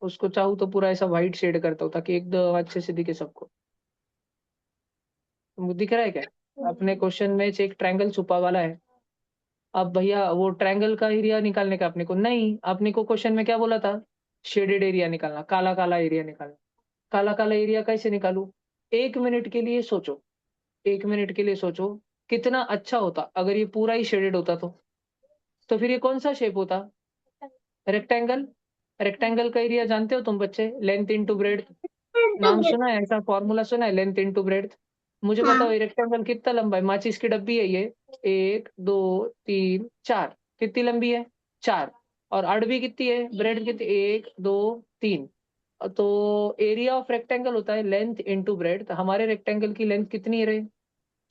B: उसको चाहूँ तो पूरा ऐसा व्हाइट शेड करता हूँ ताकि एकदम अच्छे से दिखे सबको। तुमको दिख रहा है क्या? अपने क्वेश्चन में एक ट्रायंगल छुपा वाला है। अब भैया वो ट्रायंगल का एरिया निकालने का अपने को नहीं, अपने को क्वेश्चन में क्या बोला था? शेडेड एरिया निकालना, काला काला एरिया निकालना। काला काला एरिया कैसे निकालू? 1 मिनट के लिए सोचो, 1 मिनट के लिए सोचो, कितना अच्छा होता अगर ये पूरा ही शेडेड होता तो फिर ये कौन सा शेप होता? रेक्टेंगल। रेक्टेंगल का एरिया जानते हो तुम बच्चे? Length into breadth. नाम सुना है, ऐसा फॉर्मूला सुना है, लेंथ इंटू ब्रेड। मुझे बताओ ये रेक्टेंगल कितना लंबा है? माचिस की डब्बी है ये, 1 2 3 4, कितनी लंबी है? 4। और अड़बी कितनी है? ब्रेड कितनी? 1 2 3। तो एरिया ऑफ रेक्टेंगल होता है लेंथ इंटू ब्रेड। तो हमारे रेक्टेंगल की लेंथ कितनी है रे?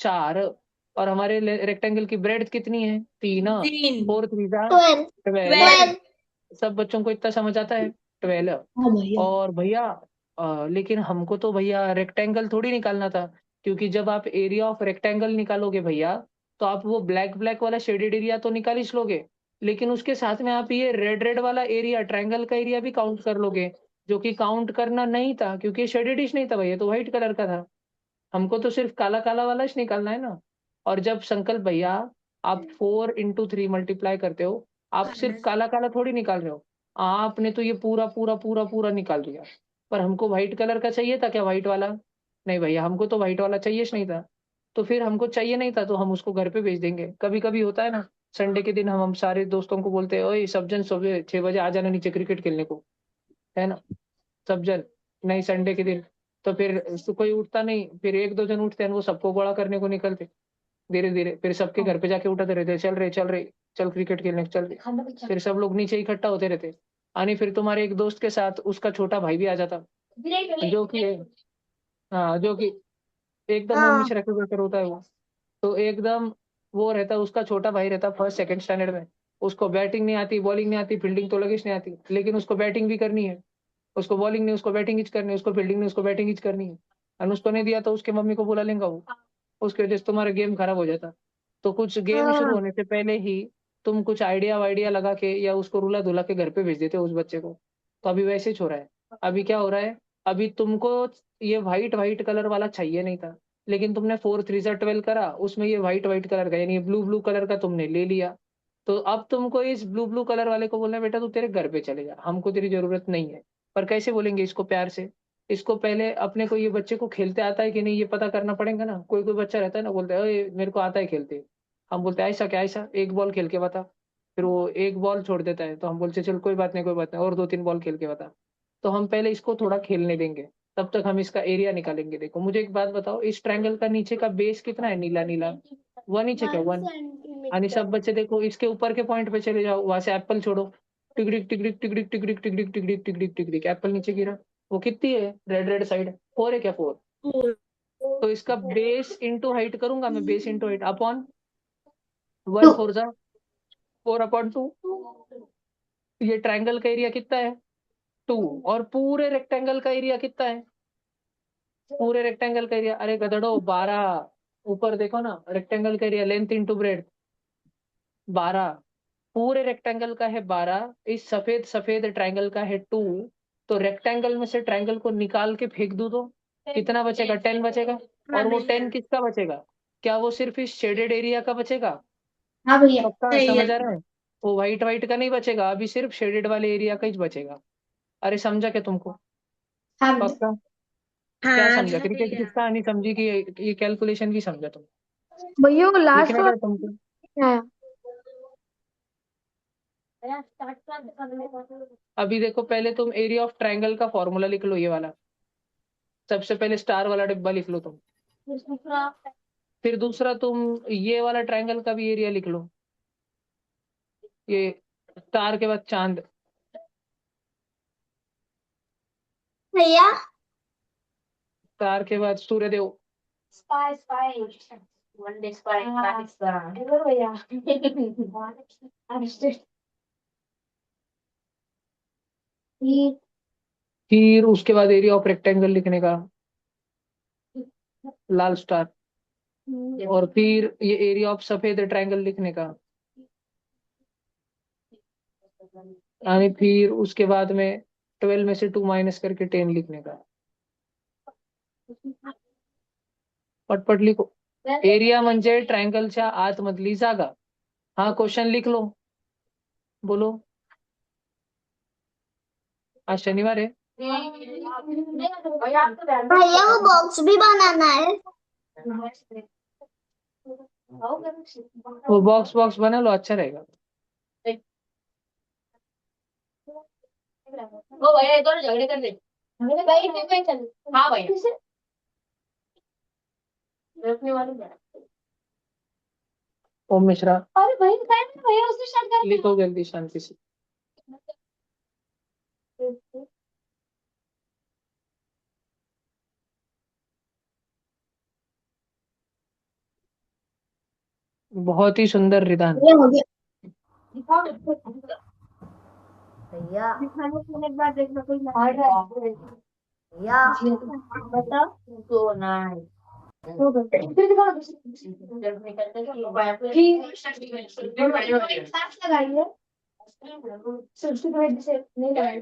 B: 4। और हमारे रेक्टेंगल की ब्रेड कितनी है? 3।
A: 3।
B: 4 3
C: 12
B: 12।
A: 12।
C: 12
B: सब बच्चों को इतना समझ आता है? 12।
C: हाँ भैया।
B: और भैया लेकिन हमको तो भैया रेक्टेंगल थोड़ी निकालना था, क्योंकि जब आप एरिया ऑफ रेक्टेंगल निकालोगे भैया, तो आप वो ब्लैक ब्लैक वाला शेडेड एरिया तो निकाल ही लोगे, लेकिन उसके साथ में आप ये रेड रेड वाला एरिया, ट्रायंगल का एरिया भी काउंट कर लोगे, जो कि काउंट करना नहीं था क्योंकि ये शेडेड ही नहीं था भैया, तो व्हाइट कलर का था। हमको तो सिर्फ काला काला वाला ही निकालना है ना। और जब संकल्प भैया आप 4 × 3 मल्टीप्लाई करते हो, आप सिर्फ काला काला थोड़ी निकाल रहे हो, आपने तो ये पूरा पूरा पूरा पूरा निकाल दिया। पर हमको व्हाइट कलर का चाहिए था क्या? व्हाइट वाला नहीं भैया, हमको तो व्हाइट वाला चाहिए नहीं था। तो फिर हमको चाहिए नहीं था तो हम उसको घर पे भेज देंगे। कभी कभी होता है ना, संडे के दिन हम सारे दोस्तों को बोलते हैं, ओए सब जन सुबह 6 बजे आ जाना नीचे क्रिकेट खेलने को, है ना? सब जन, नहीं संडे के दिन तो फिर कोई उठता नहीं, फिर 1 2 जन उठते हैं, वो सबको बड़ा करने को निकलते। धीरे धीरे फिर सबके घर पे जाके उठाते रहते, चल रहे चल क्रिकेट खेलने चल रहे। फिर सब लोग नीचे इकट्ठा होते रहते। यानी फिर तुम्हारे एक दोस्त के साथ उसका छोटा भाई भी आ जाता, जो कि हाँ, जो कि एकदम मुंह
C: हाँ
B: मिश्रा के बेटर होता है वो। तो एकदम वो रहता, उसका छोटा भाई रहता फर्स्ट सेकंड स्टैंडर्ड में। उसको बैटिंग नहीं आती, बॉलिंग नहीं आती, फील्डिंग तो लगेच नहीं आती, लेकिन उसको बैटिंग भी करनी है। उसको बॉलिंग नहीं, उसको बैटिंग ही करनी है, उसको फील्डिंग नहीं, उसको बैटिंग ही करनी है। और उसको नहीं दिया तो उसके मम्मी को बुला लेगा वो। उसकी वजह से तुम्हारा गेम खराब हो जाता। तो कुछ गेम शुरू
C: हाँ
B: होने से पहले ही तुम कुछ आइडिया वाइडिया लगा के या उसको रुला धुला के घर पे भेज देते हो उस बच्चे को। तो अभी वैसे ही हो रहा है। अभी क्या हो रहा है? अभी तुमको ये व्हाइट व्हाइट कलर वाला चाहिए नहीं था, लेकिन तुमने 4 3 12 करा, उसमें ये व्हाइट व्हाइट कलर का यानी ब्लू ब्लू कलर का तुमने ले लिया। तो अब तुमको इस ब्लू ब्लू कलर वाले को बोलना है, बेटा तू तेरे घर पे चले जा, हमको तेरी जरूरत नहीं है। पर कैसे बोलेंगे इसको प्यार से? इसको पहले अपने को ये बच्चे को खेलते आता है कि नहीं ये पता करना पड़ेगा ना। कोई कोई बच्चा रहता है ना, बोलता है ओए मेरे को आता है खेलते। हम बोलते हैं ऐसा क्या? ऐसा एक बॉल खेल के बता। फिर वो एक बॉल छोड़ देता है, तो हम बोलते चल कोई बात नहीं कोई बात नहीं, और 2 3 बॉल खेल के बता। तो हम पहले इसको थोड़ा खेलने देंगे, तब तक हम इसका एरिया निकालेंगे। देखो मुझे एक बात बताओ, इस ट्रायंगल का नीचे का बेस कितना है? नीला नीला 1 इंच है क्या? 1। यानी सब बच्चे देखो इसके ऊपर के पॉइंट पे चले जाओ, वहां से एप्पल छोड़ो। टिकड़िक टिकड़िक टिकड़िक टिकड़िक टिकड़िक टिकड़िक टिकड़िक टिकड़िक एप्पल नीचे गिरा। वो कितनी है? रेड रेड साइड 4 है क्या? 4।
A: 4।
B: तो इसका बेस इंटू हाइट करूंगा मैं, बेस इंटू हाइट अपॉन 1
C: 2
B: 4 जा 4/2। ये ट्रायंगल का एरिया कितना है? 2। और पूरे रेक्टेंगल का एरिया कितना है? पूरे रेक्टेंगल का एरिया, अरे गधड़ो 12। ऊपर देखो ना, रेक्टेंगल का एरिया लेंथ इंटू ब्रेड 12। पूरे रेक्टेंगल का है 12, इस सफेद सफेद ट्रायंगल का है 2। तो रेक्टेंगल में से ट्रायंगल को निकाल के फेंक दूं तो कितना बचेगा? 10 बचेगा।
A: हाँ
B: और वो
A: भैया।
B: 10 किसका बचेगा? क्या वो सिर्फ इस शेडेड एरिया का बचेगा?
C: हाँ भैया।
B: पक्का
A: नहीं है।
B: समझ आ रहा है? वो व्हाइट व्हाइट का नहीं बचेगा, अभी सिर्फ शेडेड वाले एरिया का ही बचेगा। अरे समझा क्या तुमको?
C: हाँ भैया।
B: पक्का? क्या
A: हाँ
B: समझा?
A: अच्छा
B: क्रिकेट
A: भैया।
B: किसका नहीं समझी कि ये कैलकुलेशन भी समझा तुम?
C: भैया वो लास्ट
B: लिखना
C: वाला
B: था तुमको।
C: क्या है?
B: अभी देखो पहले तुम एरिया ऑफ ट्रायंगल का फॉर्मूला लिख लो, ये वाला। सबसे पहले स्टार वाला डिब्बा लिख लो तुम। फिर दूसरा तुम ये वाला ट्रायंगल का भी एरिया लिख लो। ये स्टार के बाद चांद,
C: भैया
B: स्टार के बाद सूर्यदेव,
C: स्पाई स्पाई
B: फिर उसके बाद एरिया ऑफ रेक्टेंगल लिखने का, लाल स्टार। और फिर ये एरिया ऑफ सफेद ट्रायंगल लिखने का, यानी फिर उसके बाद में 12 में से 2 माइनस करके 10 लिखने का। पटपट लिखो। एरिया म्हणजे ट्रायंगलच्या आतमधली जागा। हा क्वेश्चन लिख लो, बोलो। आज शनिवार है।
C: भैया वो बॉक्स भी बनाना है।
B: वो बॉक्स बॉक्स बना लो, अच्छा रहेगा।
D: ओ भैया ये दोनों झगड़े कर रहे हाँ भैया रखने वाले
B: ओम मिश्रा
D: अरे भाई भैया उसने स्टार्ट कर
B: लिखो जल्दी शांति से। बहुत ही सुंदर रिदान।
C: हो गया
D: भैया
C: दिखाने के एक बार देखना कोई
D: भैया
C: बताओ
D: तो ना
C: हो गया सांस लगाइए सब्सिट्यूट से नहीं लगाइए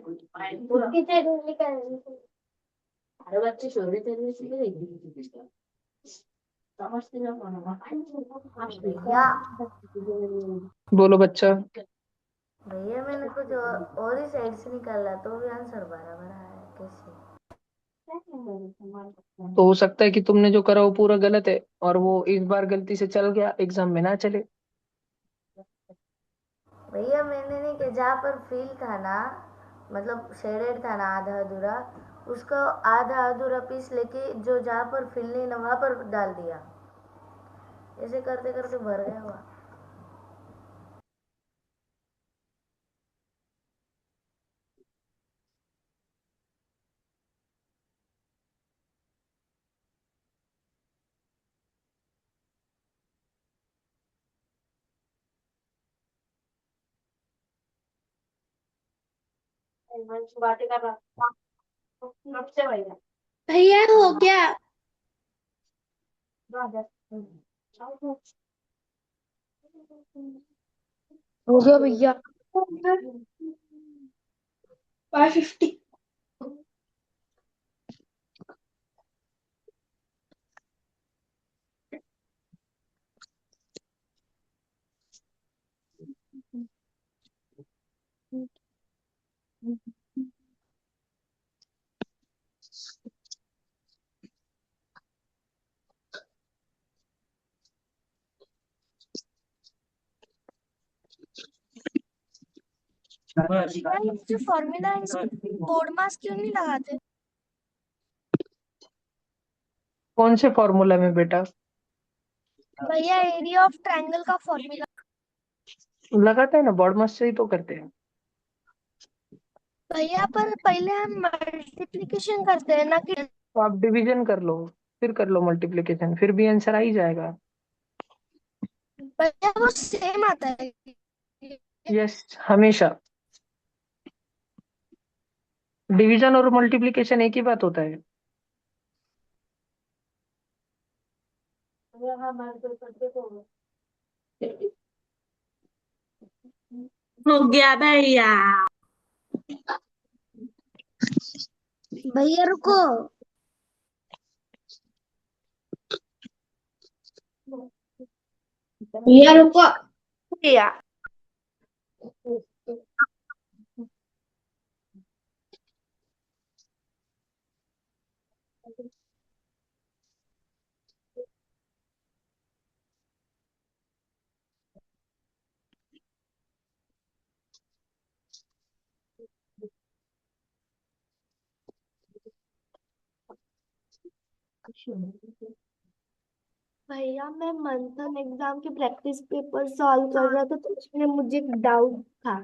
C: कितने दूर निकल
D: अरे बच्चे शोर तेरे समझते ना भैया
B: बोलो बच्चा।
D: भैया मैंने कुछ और ही साइड से निकाला तो भी आंसर बराबर आया कैसे
B: तो हो सकता है कि तुमने जो करा वो पूरा गलत है, और वो इस बार गलती से चल गया, एग्जाम में ना चले।
D: भैया मैंने नहीं किया जहाँ पर फील था ना मतलब शेडेड था ना आधा अधूरा उसका आधा अधूरा पीस लेके जो जहाँ पर फिल नहीं ना वहां पर डाल दिया ऐसे करते करते भर गया हुआ बातें कर रहा से भैया
C: भैया हो गया हो गया भैया 550 जो फॉर्मूला है इसमें कोड मास क्यों नहीं लगाते
B: कौन से फॉर्मूला में बेटा?
C: भैया एरिया ऑफ ट्रायंगल का फॉर्मूला
B: लगाते हैं ना, बॉड मास से ही तो करते हैं।
C: भैया पर पहले हम मल्टीप्लिकेशन करते हैं ना कि
B: तो आप डिवीजन कर लो, फिर कर लो मल्टीप्लिकेशन, फिर भी आंसर आ ही जाएगा।
C: भैया वो सेम आता है
B: यस, हमेशा डिवीजन और मल्टीप्लिकेशन एक ही बात होता है।
A: हो गया भैया।
C: भैया रुको भैया रुको भैया भैया मैं मंथन एग्जाम के प्रैक्टिस पेपर सॉल्व कर रहा था तो उसमें मुझे डाउट था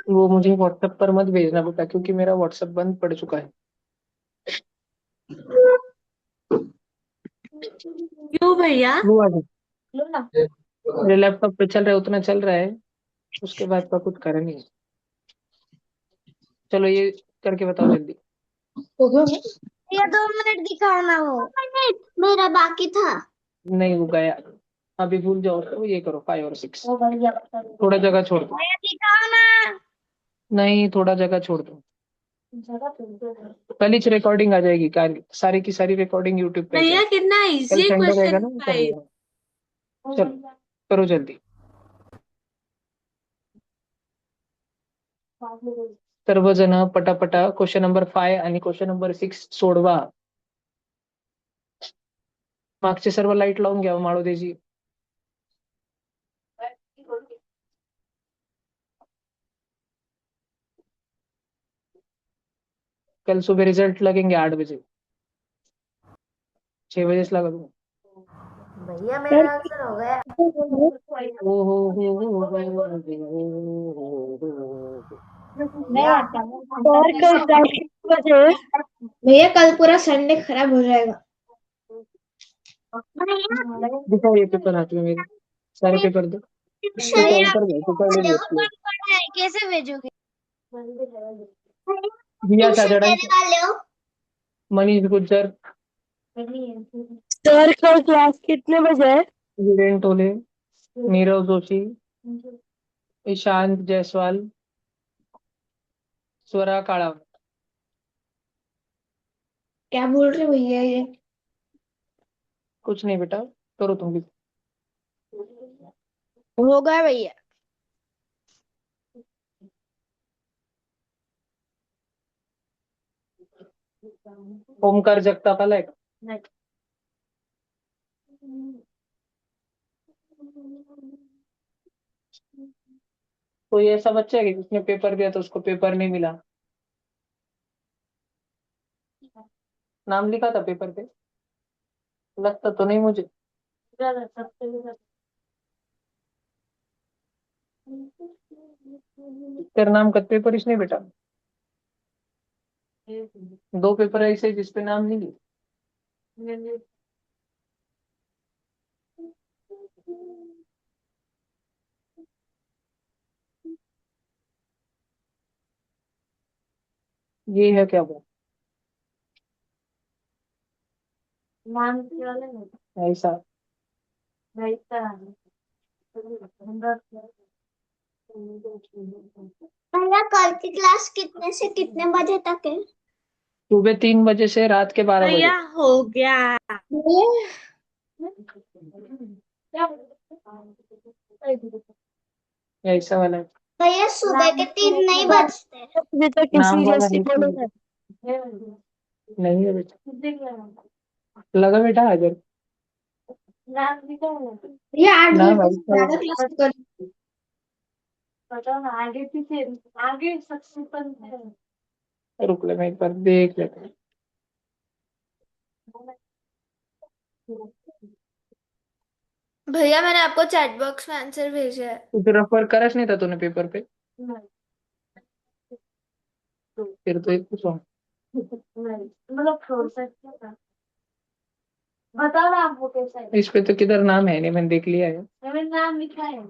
B: वो मुझे व्हाट्सएप पर मत भेजना बेटा, क्योंकि मेरा व्हाट्सएप बंद पड़ चुका है।
A: क्यों भैया?
B: वो आ जाओ। मेरे लैपटॉप पे चल रहा है, उतना चल रहा है, उसके बाद का कुछ कर नहीं। चलो ये करके बताओ जल्दी।
C: ये 2 मिनट दिखाओ ना वो। 2 मिनट मेरा बाकी था।
B: नहीं वो गया, अभी भूल जाओ, तो ये करो 5 और 6। थोड़ा जगह छोड़ दो।
C: भैया दिखाओ ना।
B: नहीं थोड़ा जगह छोड़ दो, कल ही रिकॉर्डिंग आ जाएगी, सारी की सारी रिकॉर्डिंग यूट्यूब पे आ
A: भैया
B: जाएगी।
A: कितना
B: कल
A: इजी
B: संडे रहेगा
A: क्वेश्चन
B: ना, कर
A: 5।
B: लेना। चलो करो जल्दी। सर्वजण पटापटा क्वेश्चन नंबर 5 आणि क्वेश्चन नंबर 6 सोडवा. मागचे सर्व लाईट लावून घ्या माळोदेजी. कल सुबह रिजल्ट लगेंगे 8 बजे, 6 बजे से लगा दूंगा.
D: भैया मेरा आंसर हो गया। भैया
C: और कल क्लास कितने बजे है? भैया कल पूरा संडे खराब हो जाएगा।
B: दिखाओ ये पेपर हाथ में मेरे, सारे पेपर दो.
C: भैया
B: ऊपर गए तो पहले भी अच्छी है.
C: पढ़ा है कैसे भेजोगे?
B: दिया
C: ट्यूशन
B: साजड़ा,
C: देने वाले हो?
B: मनीष गुज्जर,
C: सर कल क्लास कितने बजे है?
B: वीरेन टोले, नीरव जोशी, ईशांत जायसवाल, स्वरा काड़ा.
C: क्या बोल रहे भैया ये?
B: कुछ नहीं बेटा, करो तुम भी.
C: हो गया भैया।
B: ओमकार जगताप आलाय का? कोई ऐसा बच्चा है कि जिसने पेपर दिया तो उसको पेपर नहीं मिला? नाम लिखा था पेपर पे, लगता तो नहीं मुझे. तेरा नाम का पेपर इसने बेटा, 2 पेपर ऐसे जिसपे नाम नहीं लिखा. ये है क्या वो ऐसा?
C: भैया कल की क्लास कितने से कितने बजे तक है?
B: सुबह 3 बजे से रात के 12 बजे.
A: भैया हो गया।
B: ऐसा वाला है.
C: भैया सुबह के 3 नहीं बजते। ये तो
B: नाम
C: किसी
B: वाला
C: जैसी
B: है
C: बोलो
B: कि
C: ना।
B: नहीं है बेटा, लगा बेटा हाजिर.
C: भैया 8
B: ना
C: घंटे
B: भाई
C: से ज्यादा क्लास कर।
B: रुक ले मैं एक बार देख लेता हूँ.
E: भैया मैंने आपको चैट बॉक्स में आंसर भेजा है।
B: कुछ रेफर करस नहीं था तूने पेपर पे? फिर तो एक कुछ
E: बताओ ना आपको कैसा है।
B: इस पे तो किधर नाम है नहीं, मैंने देख लिया है.
E: मैंने नाम लिखा है।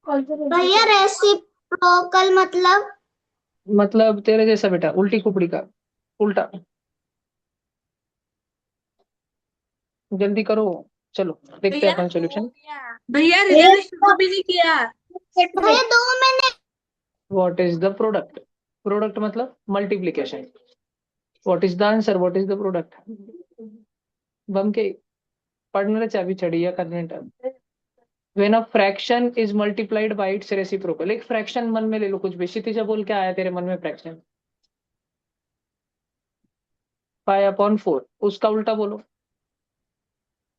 C: भैया रेसिप्रोकल
B: मतलब तेरे जैसा बेटा, उल्टी खुपड़ी का उल्टा. जल्दी करो, चलो देखते हैं
A: भैया
B: अपन
A: हो
B: सॉल्यूशन.
A: गया। भैया
C: भैया
A: रिजल्ट शुरू भी नहीं किया।
C: भैया 2 minute.
B: What is the product? Product मतलब multiplication. What is the answer, what is the product? बम के पढ़ने चाबी चढ़ी है करने time. When a fraction is multiplied by its reciprocal. एक फ्रैक्शन मन में ले लो कुछ भी, क्षितिज बोल के आया तेरे मन में फ्रैक्शन 5/4, उसका उल्टा बोलो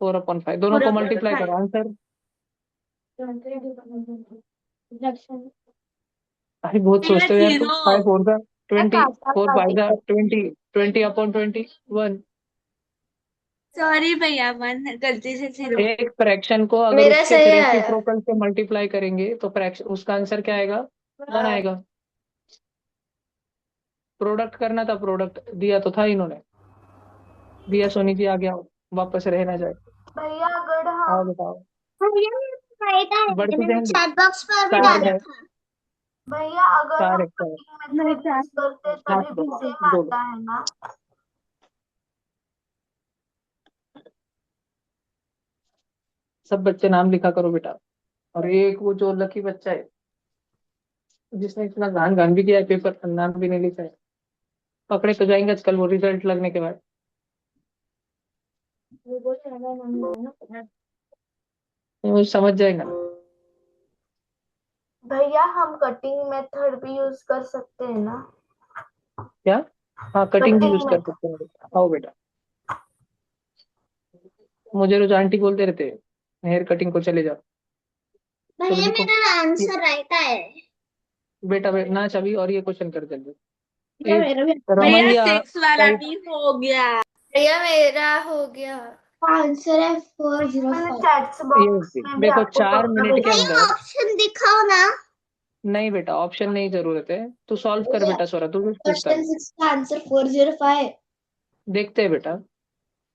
B: 4/5. दोनों
A: फोर
B: को
A: अपॉन
B: मल्टीप्लाई करो,
A: फाइव
B: आंसर. अरे बहुत
A: भैया
B: सोचते हो यार तुम.
A: 0।
B: 5/4 का 20, 4/5 का 20, 20/21.
A: सॉरी भैया, मन गलती से 0।
B: एक फ्रैक्शन को अगर
E: मेरा
B: उसके
E: सही आया।
B: रेसिप्रोकल से मल्टीप्लाई करेंगे तो फ्रैक्शन उसका आंसर क्या आएगा? 1 आएगा. प्रोडक्ट करना था, प्रोडक्ट दिया तो था इन्होंने. दिया सोनी जी आ गया. वापस रहना जाए।
D: भैया अगर
B: आओ
D: हम
B: बताओ।
C: भैया मेरे राइट है,
B: बढ़ती
C: मैंने
B: जाएंगे।
C: चैट बॉक्स पर भी
B: 4
C: डाला
B: है,
C: था।
D: भैया अगर
B: 4
D: हम
B: है, 4।
D: कटिंग
C: नहीं
D: मेथड
C: चार।
D: यूज करते
B: हाथ
D: तभी
B: दो,
D: भी सेम
B: दो।
D: आता है ना?
B: सब बच्चे नाम लिखा करो बेटा। और एक वो जो लकी बच्चा है जिसने इतना घान घान भी किया है पेपर पर, नाम भी नहीं लिखा है, पकड़े तो जाएंगे आजकल वो रिजल्ट लगने के बाद।
C: वो बोले अगर हम
B: वो समझ जाएगा।
D: भैया हम कटिंग मेथड भी यूज कर सकते हैं ना?
B: क्या? हाँ, कटिंग भी यूज
D: कटिंग
B: कर
D: मेथड।
B: सकते हैं बेटा। आओ बेटा। मुझे रोज आंटी बोलते रहते हैं हेयर कटिंग को चले जाओ। चलो
C: भैया
B: लिखो।
C: मेरा
B: ये
C: आंसर राइट है।
B: बेटा नाच अभी, और ये क्वेश्चन कर जल्दी।
C: भैया
B: एक
C: मेरा भी
A: भैया
B: रमैया
A: 6 वाला
B: टाइप।
A: भी हो गया।
E: भैया मेरा हो गया।
C: आंसर है
D: मैंने
C: 405।
D: चैट बॉक्स में भी
B: देखो
D: आपको
B: 4
D: पक्का
B: मिनट के
D: भेजा।
C: भैया
B: अंदर।
C: ऑप्शन दिखाओ ना।
B: नहीं बेटा, ऑप्शन नहीं जरूरत है, तू सॉल्व कर
C: भैया
B: बेटा। सोरा तू कुछ पूछता
C: क्वेश्चन
B: है।
C: 6 का आंसर 405।
B: देखते हैं बेटा।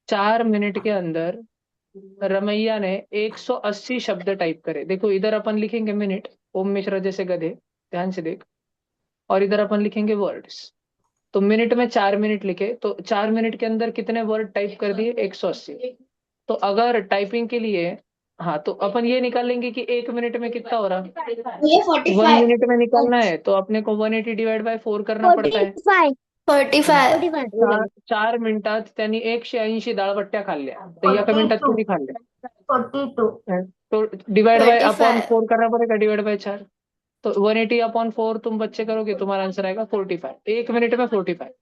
B: 4 मिनट के अंदर रमैया ने 180 शब्द टाइप करे। देखो इधर अपन लिखेंगे मिनट, ओम मिश्रा जैसे गधे, ध्यान से देख। और इधर अपन लिखेंगे वर्ड्स। तो मिनट में 4 मिनट लिखे तो 4 मिनट के अंदर कितने वर्ड टाइप कर दिए? 180। तो अगर टाइपिंग के लिए, हाँ, तो अपन ये निकालेंगे कि 1 मिनट में कितना हो रहा।
C: भैया
B: 1
C: 45।
B: मिनट में निकालना है तो अपने को 180 डिवाइड बाय 4 करना पड़ता है।
C: 45।
E: 45।
B: 4 मिनिटात त्यांनी 180 डाळबट्ट्या खाल्ल्या, तर एका मिनिटात
D: 42।
B: किती खाल्ल्या?
D: 42।
B: तो डिवाइड बाय अपॉन
E: 25।
B: 4 करना पड़ेगा, डिवाइड बाय 4। तो 180/4 तुम बच्चे करोगे, तुम्हारा आंसर आएगा 45। 1 मिनट में 45।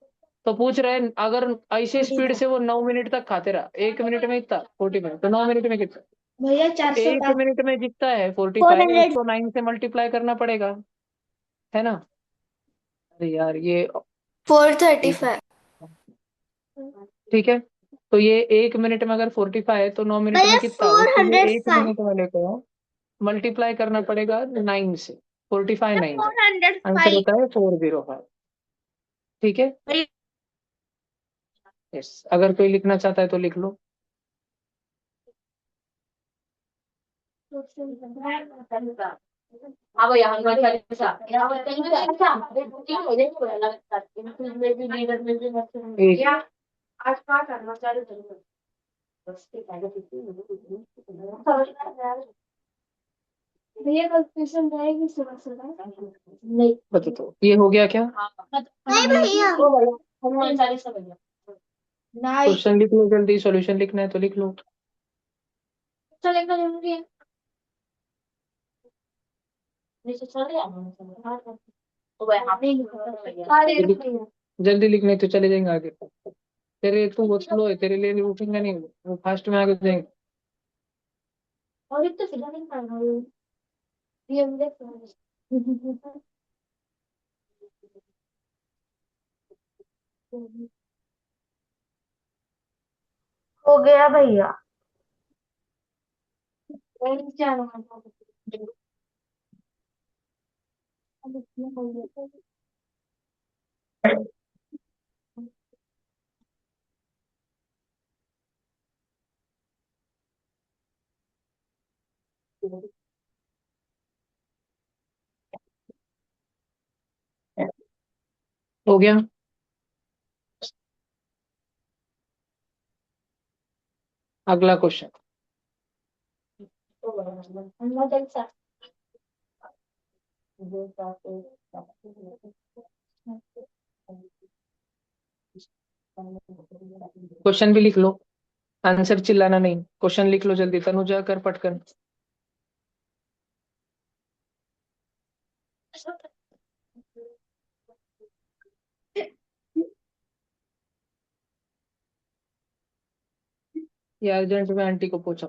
B: तो पूछ रहे हैं अगर ऐसी स्पीड से वो 9 मिनट तक खाते रहा, 1 मिनट में इतना 45, तो 9 मिनट में कितना?
C: भैया
B: तो
C: 405।
B: 1 मिनट में जितना है 45,
C: 400।
B: उसको 9 से मल्टीप्लाई करना पड़ेगा, है ना? अरे यार ये
E: 435।
B: ठीक है। तो ये 1 मिनट में अगर 45 है तो 9 मिनट में
C: भैया
B: कितना? उसके लिए
C: 405।
B: 1 मिनट वाले को मल्टीप्लाई करना पड़ेगा 9 से। 45 9 से आंसर
C: 405।
B: होता है 405। ठीक है।
A: भैया
B: यस, अगर कोई लिखना चाहता है तो लिख लो। एक।
C: भैया कल ट्यूशन जाएगी सुबह सुबह? नहीं।
B: बता तो ये हो गया क्या?
C: नहीं भैया। नहीं।
B: क्वेश्चन लिख लो जल्दी, सॉल्यूशन लिखना है तो लिख लो।
C: चलेगा जरूरी है।
B: जल्दी जल्दी लिखने तो चले जाएंगे आगे। तेरे तू बहुत स्लो है, तेरे लिए उठेंगे नहीं, वो फास्ट में आगे जाएंगे।
C: और एक तो फिलहाल नहीं पढ़ना है। ये मुझे
D: हो गया भैया।
B: हो गया। अगला क्वेश्चन। क्वेश्चन भी लिख लो, आंसर चिल्लाना नहीं, क्वेश्चन लिख लो जल्दी, तनुजा कर पटकन। ये अर्जेंट में आंटी को पूछो।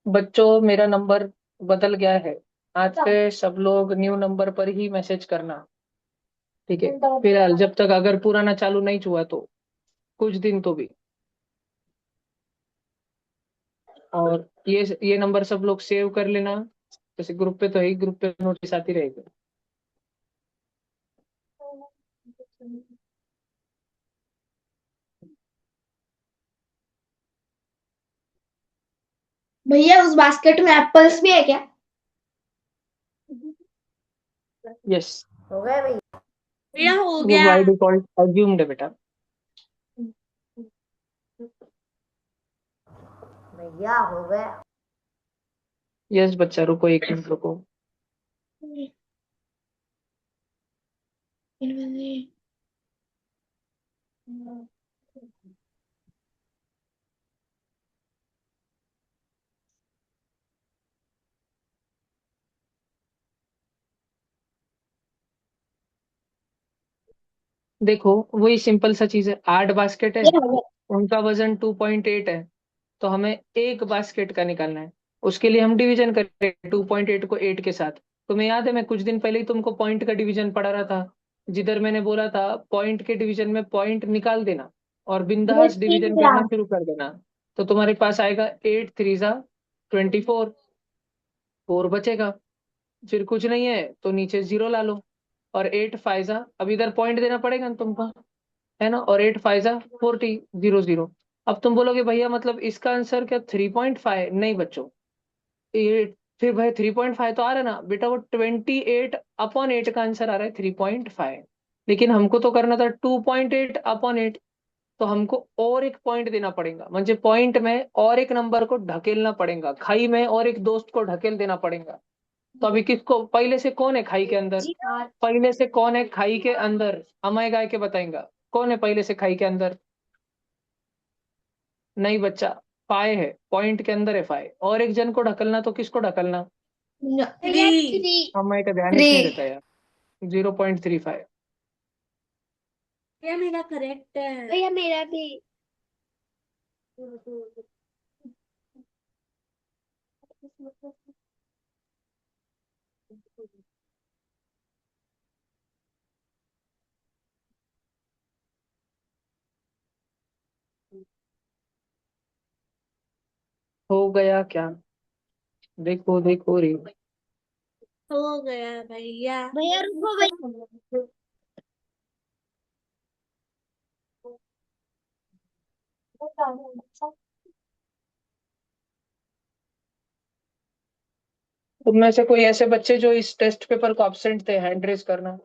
B: बच्चों मेरा नंबर बदल गया है, आज से सब लोग न्यू नंबर पर ही मैसेज करना। ठीक है, फिलहाल जब तक अगर पुराना चालू नहीं हुआ तो कुछ दिन तो भी। और ये नंबर सब लोग सेव कर लेना, जैसे ग्रुप पे तो है, ग्रुप पे नोटिस आती रहेगी।
C: भैया उस बास्केट में एप्पल्स भी है क्या?
B: यस,
D: हो गए भैया?
A: भैया हो
B: वो
A: गया।
B: बाय डिफॉल्ट अज्यूम्ड है बेटा।
D: भैया हो गया।
B: यस बच्चा, रुको 1 मिनट रुको। देखो वही सिंपल सा चीज है, 8 बास्केट है, उनका वजन 2.8 है, तो हमें एक बास्केट का निकालना है। उसके लिए हम डिवीजन करें 2.8 को 8 के साथ। तुम्हें याद है मैं कुछ दिन पहले ही तुमको पॉइंट का डिवीजन पढ़ा रहा था, जिधर मैंने बोला था पॉइंट के डिवीजन में पॉइंट निकाल देना और
C: ये
B: बिंदास
C: तीन
B: डिवीजन करना
C: ग्राम
B: शुरू कर देना। तो तुम्हारे पास आएगा 8 3 जा 24, 4 बचेगा। फिर कुछ नहीं है तो नीचे 0 ला लो। और 8 5 जा, अब इधर पॉइंट देना पड़ेगा ना तुमको, है ना। और 8 5 जा 40, 0 0। अब तुम बोलोगे भैया मतलब इसका आंसर क्या 3.5? नहीं बच्चों, ये फिर भाई 3.5 तो आ रहा है ना बेटा, वो 28/8 का आंसर आ रहा है 3.5। लेकिन हमको तो करना था 2.8/8, तो हमको और एक पॉइंट देना पड़ेगा, म्हणजे पॉइंट में और एक नंबर को ढकेलना पड़ेगा, खाई में और एक दोस्त को ढकेल देना पड़ेगा। तो अभी किसको, पहले से कौन है खाई के अंदर?
C: जी हाँ।
B: पहले से कौन है खाई के अंदर? अमय गाय के बताएंगा कौन है पहले से खाई के अंदर? नहीं बच्चा, फाय है, पॉइंट के अंदर है फाय। और एक जन को ढकलना, तो किसको ढकलना?
C: भैया
A: 3।
C: 3।
B: अमय का ध्यान इसमें
E: 3।
B: रहता है यार। 0.35।
A: भैया मेरा करेक्ट है।
C: भैया मेरा भी।
B: हो गया क्या? देखो देखो रे।
A: हो गया भैया।
C: भैया रुको भैया।
B: तुम में से कोई ऐसे बच्चे जो इस टेस्ट पेपर को एब्सेंट थे, हैंड रेज करना।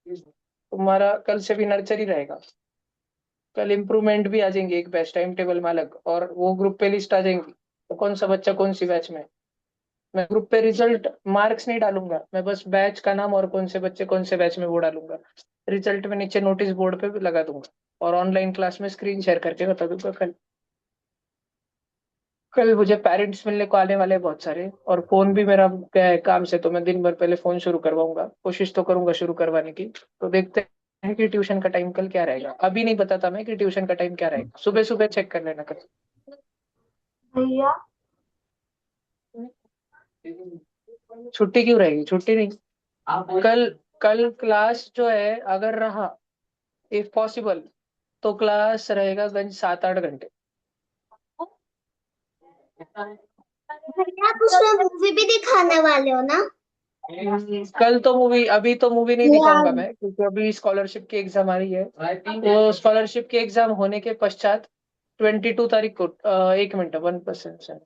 B: तुम्हारा कल से भी नर्सरी रहेगा। कल इम्प्रूवमेंट भी आ जाएंगे एक बैच टाइम टेबल में अलग, और वो ग्रुप पे लिस्ट आ जाएंगी तो कौन सा बच्चा कौन सी बैच में। मैं ग्रुप पे रिजल्ट मार्क्स नहीं डालूंगा, मैं बस बैच का नाम और कौन से बच्चे कौन से बैच में वो डालूंगा। रिजल्ट में नीचे नोटिस बोर्ड पे भी लगा दूंगा, और ऑनलाइन क्लास में स्क्रीन शेयर करके बता दूंगा कल। कल मुझे पेरेंट्स मिलने को आने वाले हैं बहुत सारे, और फोन भी मेरा गया है काम से, तो मैं दिन भर पहले फोन शुरू करवाऊंगा, कोशिश तो करूंगा शुरू करवाने की। तो देखते हैं कि ट्यूशन का टाइम कल क्या रहेगा। अभी नहीं बताता मैं कि ट्यूशन का टाइम क्या रहेगा, सुबह सुबह चेक कर लेना कल।
C: भैया
B: छुट्टी क्यों रहेगी? छुट्टी नहीं। कल कल क्लास जो है अगर रहा, इफ पॉसिबल, तो क्लास रहेगा गंज 7 8 घंटे।
C: भैया आप उसमें मूवी भी दिखाने वाले हो ना?
B: कल तो मूवी, अभी तो मूवी नहीं दिखाऊंगा
C: यार
B: मैं, क्योंकि अभी स्कॉलरशिप की एग्जाम आ रही है। तो स्कॉलरशिप की एग्जाम होने के पश्चात 22 तारीख को 1 मिनट 1%।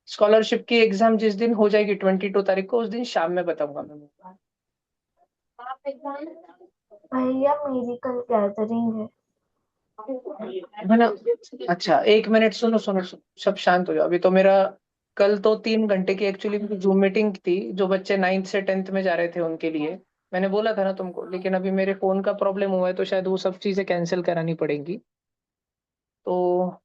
B: स्कॉलरशिप की एग्जाम जिस दिन हो जाएगी 22 तारीख को, उस दिन शाम में बताऊंगा मैं।
C: भैया मेरी कल गैदरिंग है।
B: है ना। अच्छा 1 मिनट, सुनो सुनो सुनो, सब शांत हो जाओ अभी तो मेरा। कल तो 3 घंटे की एक्चुअली जूम मीटिंग थी, जो बच्चे 9th से 10th में जा रहे थे उनके लिए। मैंने बोला था ना तुमको, लेकिन अभी मेरे फोन का प्रॉब्लम हुआ है, तो शायद वो सब चीजें कैंसिल करानी पड़ेंगी। तो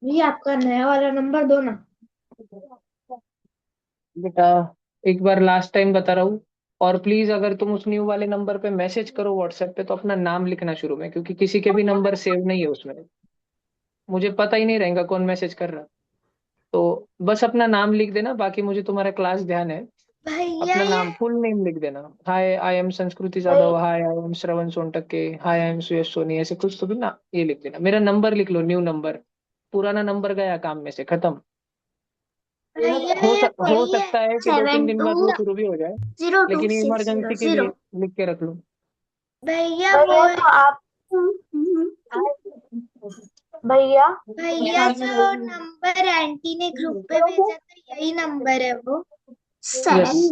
C: भैया आपका नया वाला नंबर दो ना।
B: बेटा एक बार लास्ट टाइम बता रहा हूँ, और प्लीज अगर तुम उस न्यू वाले नंबर पे मैसेज करो व्हाट्सएप पे, तो अपना नाम लिखना शुरू में, क्योंकि किसी के भी नंबर सेव नहीं है उसमें, मुझे पता ही नहीं रहेगा कौन मैसेज कर रहा है। तो बस अपना नाम लिख देना, बाकी मुझे तुम्हारा क्लास ध्यान है।
E: भैया
B: अपना
E: ये
B: नाम फुल नेम लिख देना। हाय आई एम संस्कृति
D: भाई
B: Jadhav, hi I am Shravan Sontakke, hi I am Suyash Soni, ऐसे कुछ तो भी ना, ये लिख देना। मेरा नंबर लिख लो, न्यू नंबर। पुराना नंबर गया काम में से, खत्म।
E: भैया ये
B: हो
E: वही है,
B: सकता है कि 2-3 दिन बाद वो शुरू भी हो जाए,
C: 72
B: लेकिन
C: 60
B: इमरजेंसी के
C: 0।
B: लिए लिख के रख लो।
E: भैया वो
D: भैया तो आप भैया
E: भैया जो नंबर आंटी ने ग्रुप पे भेजा था यही नंबर है वो।
B: यस।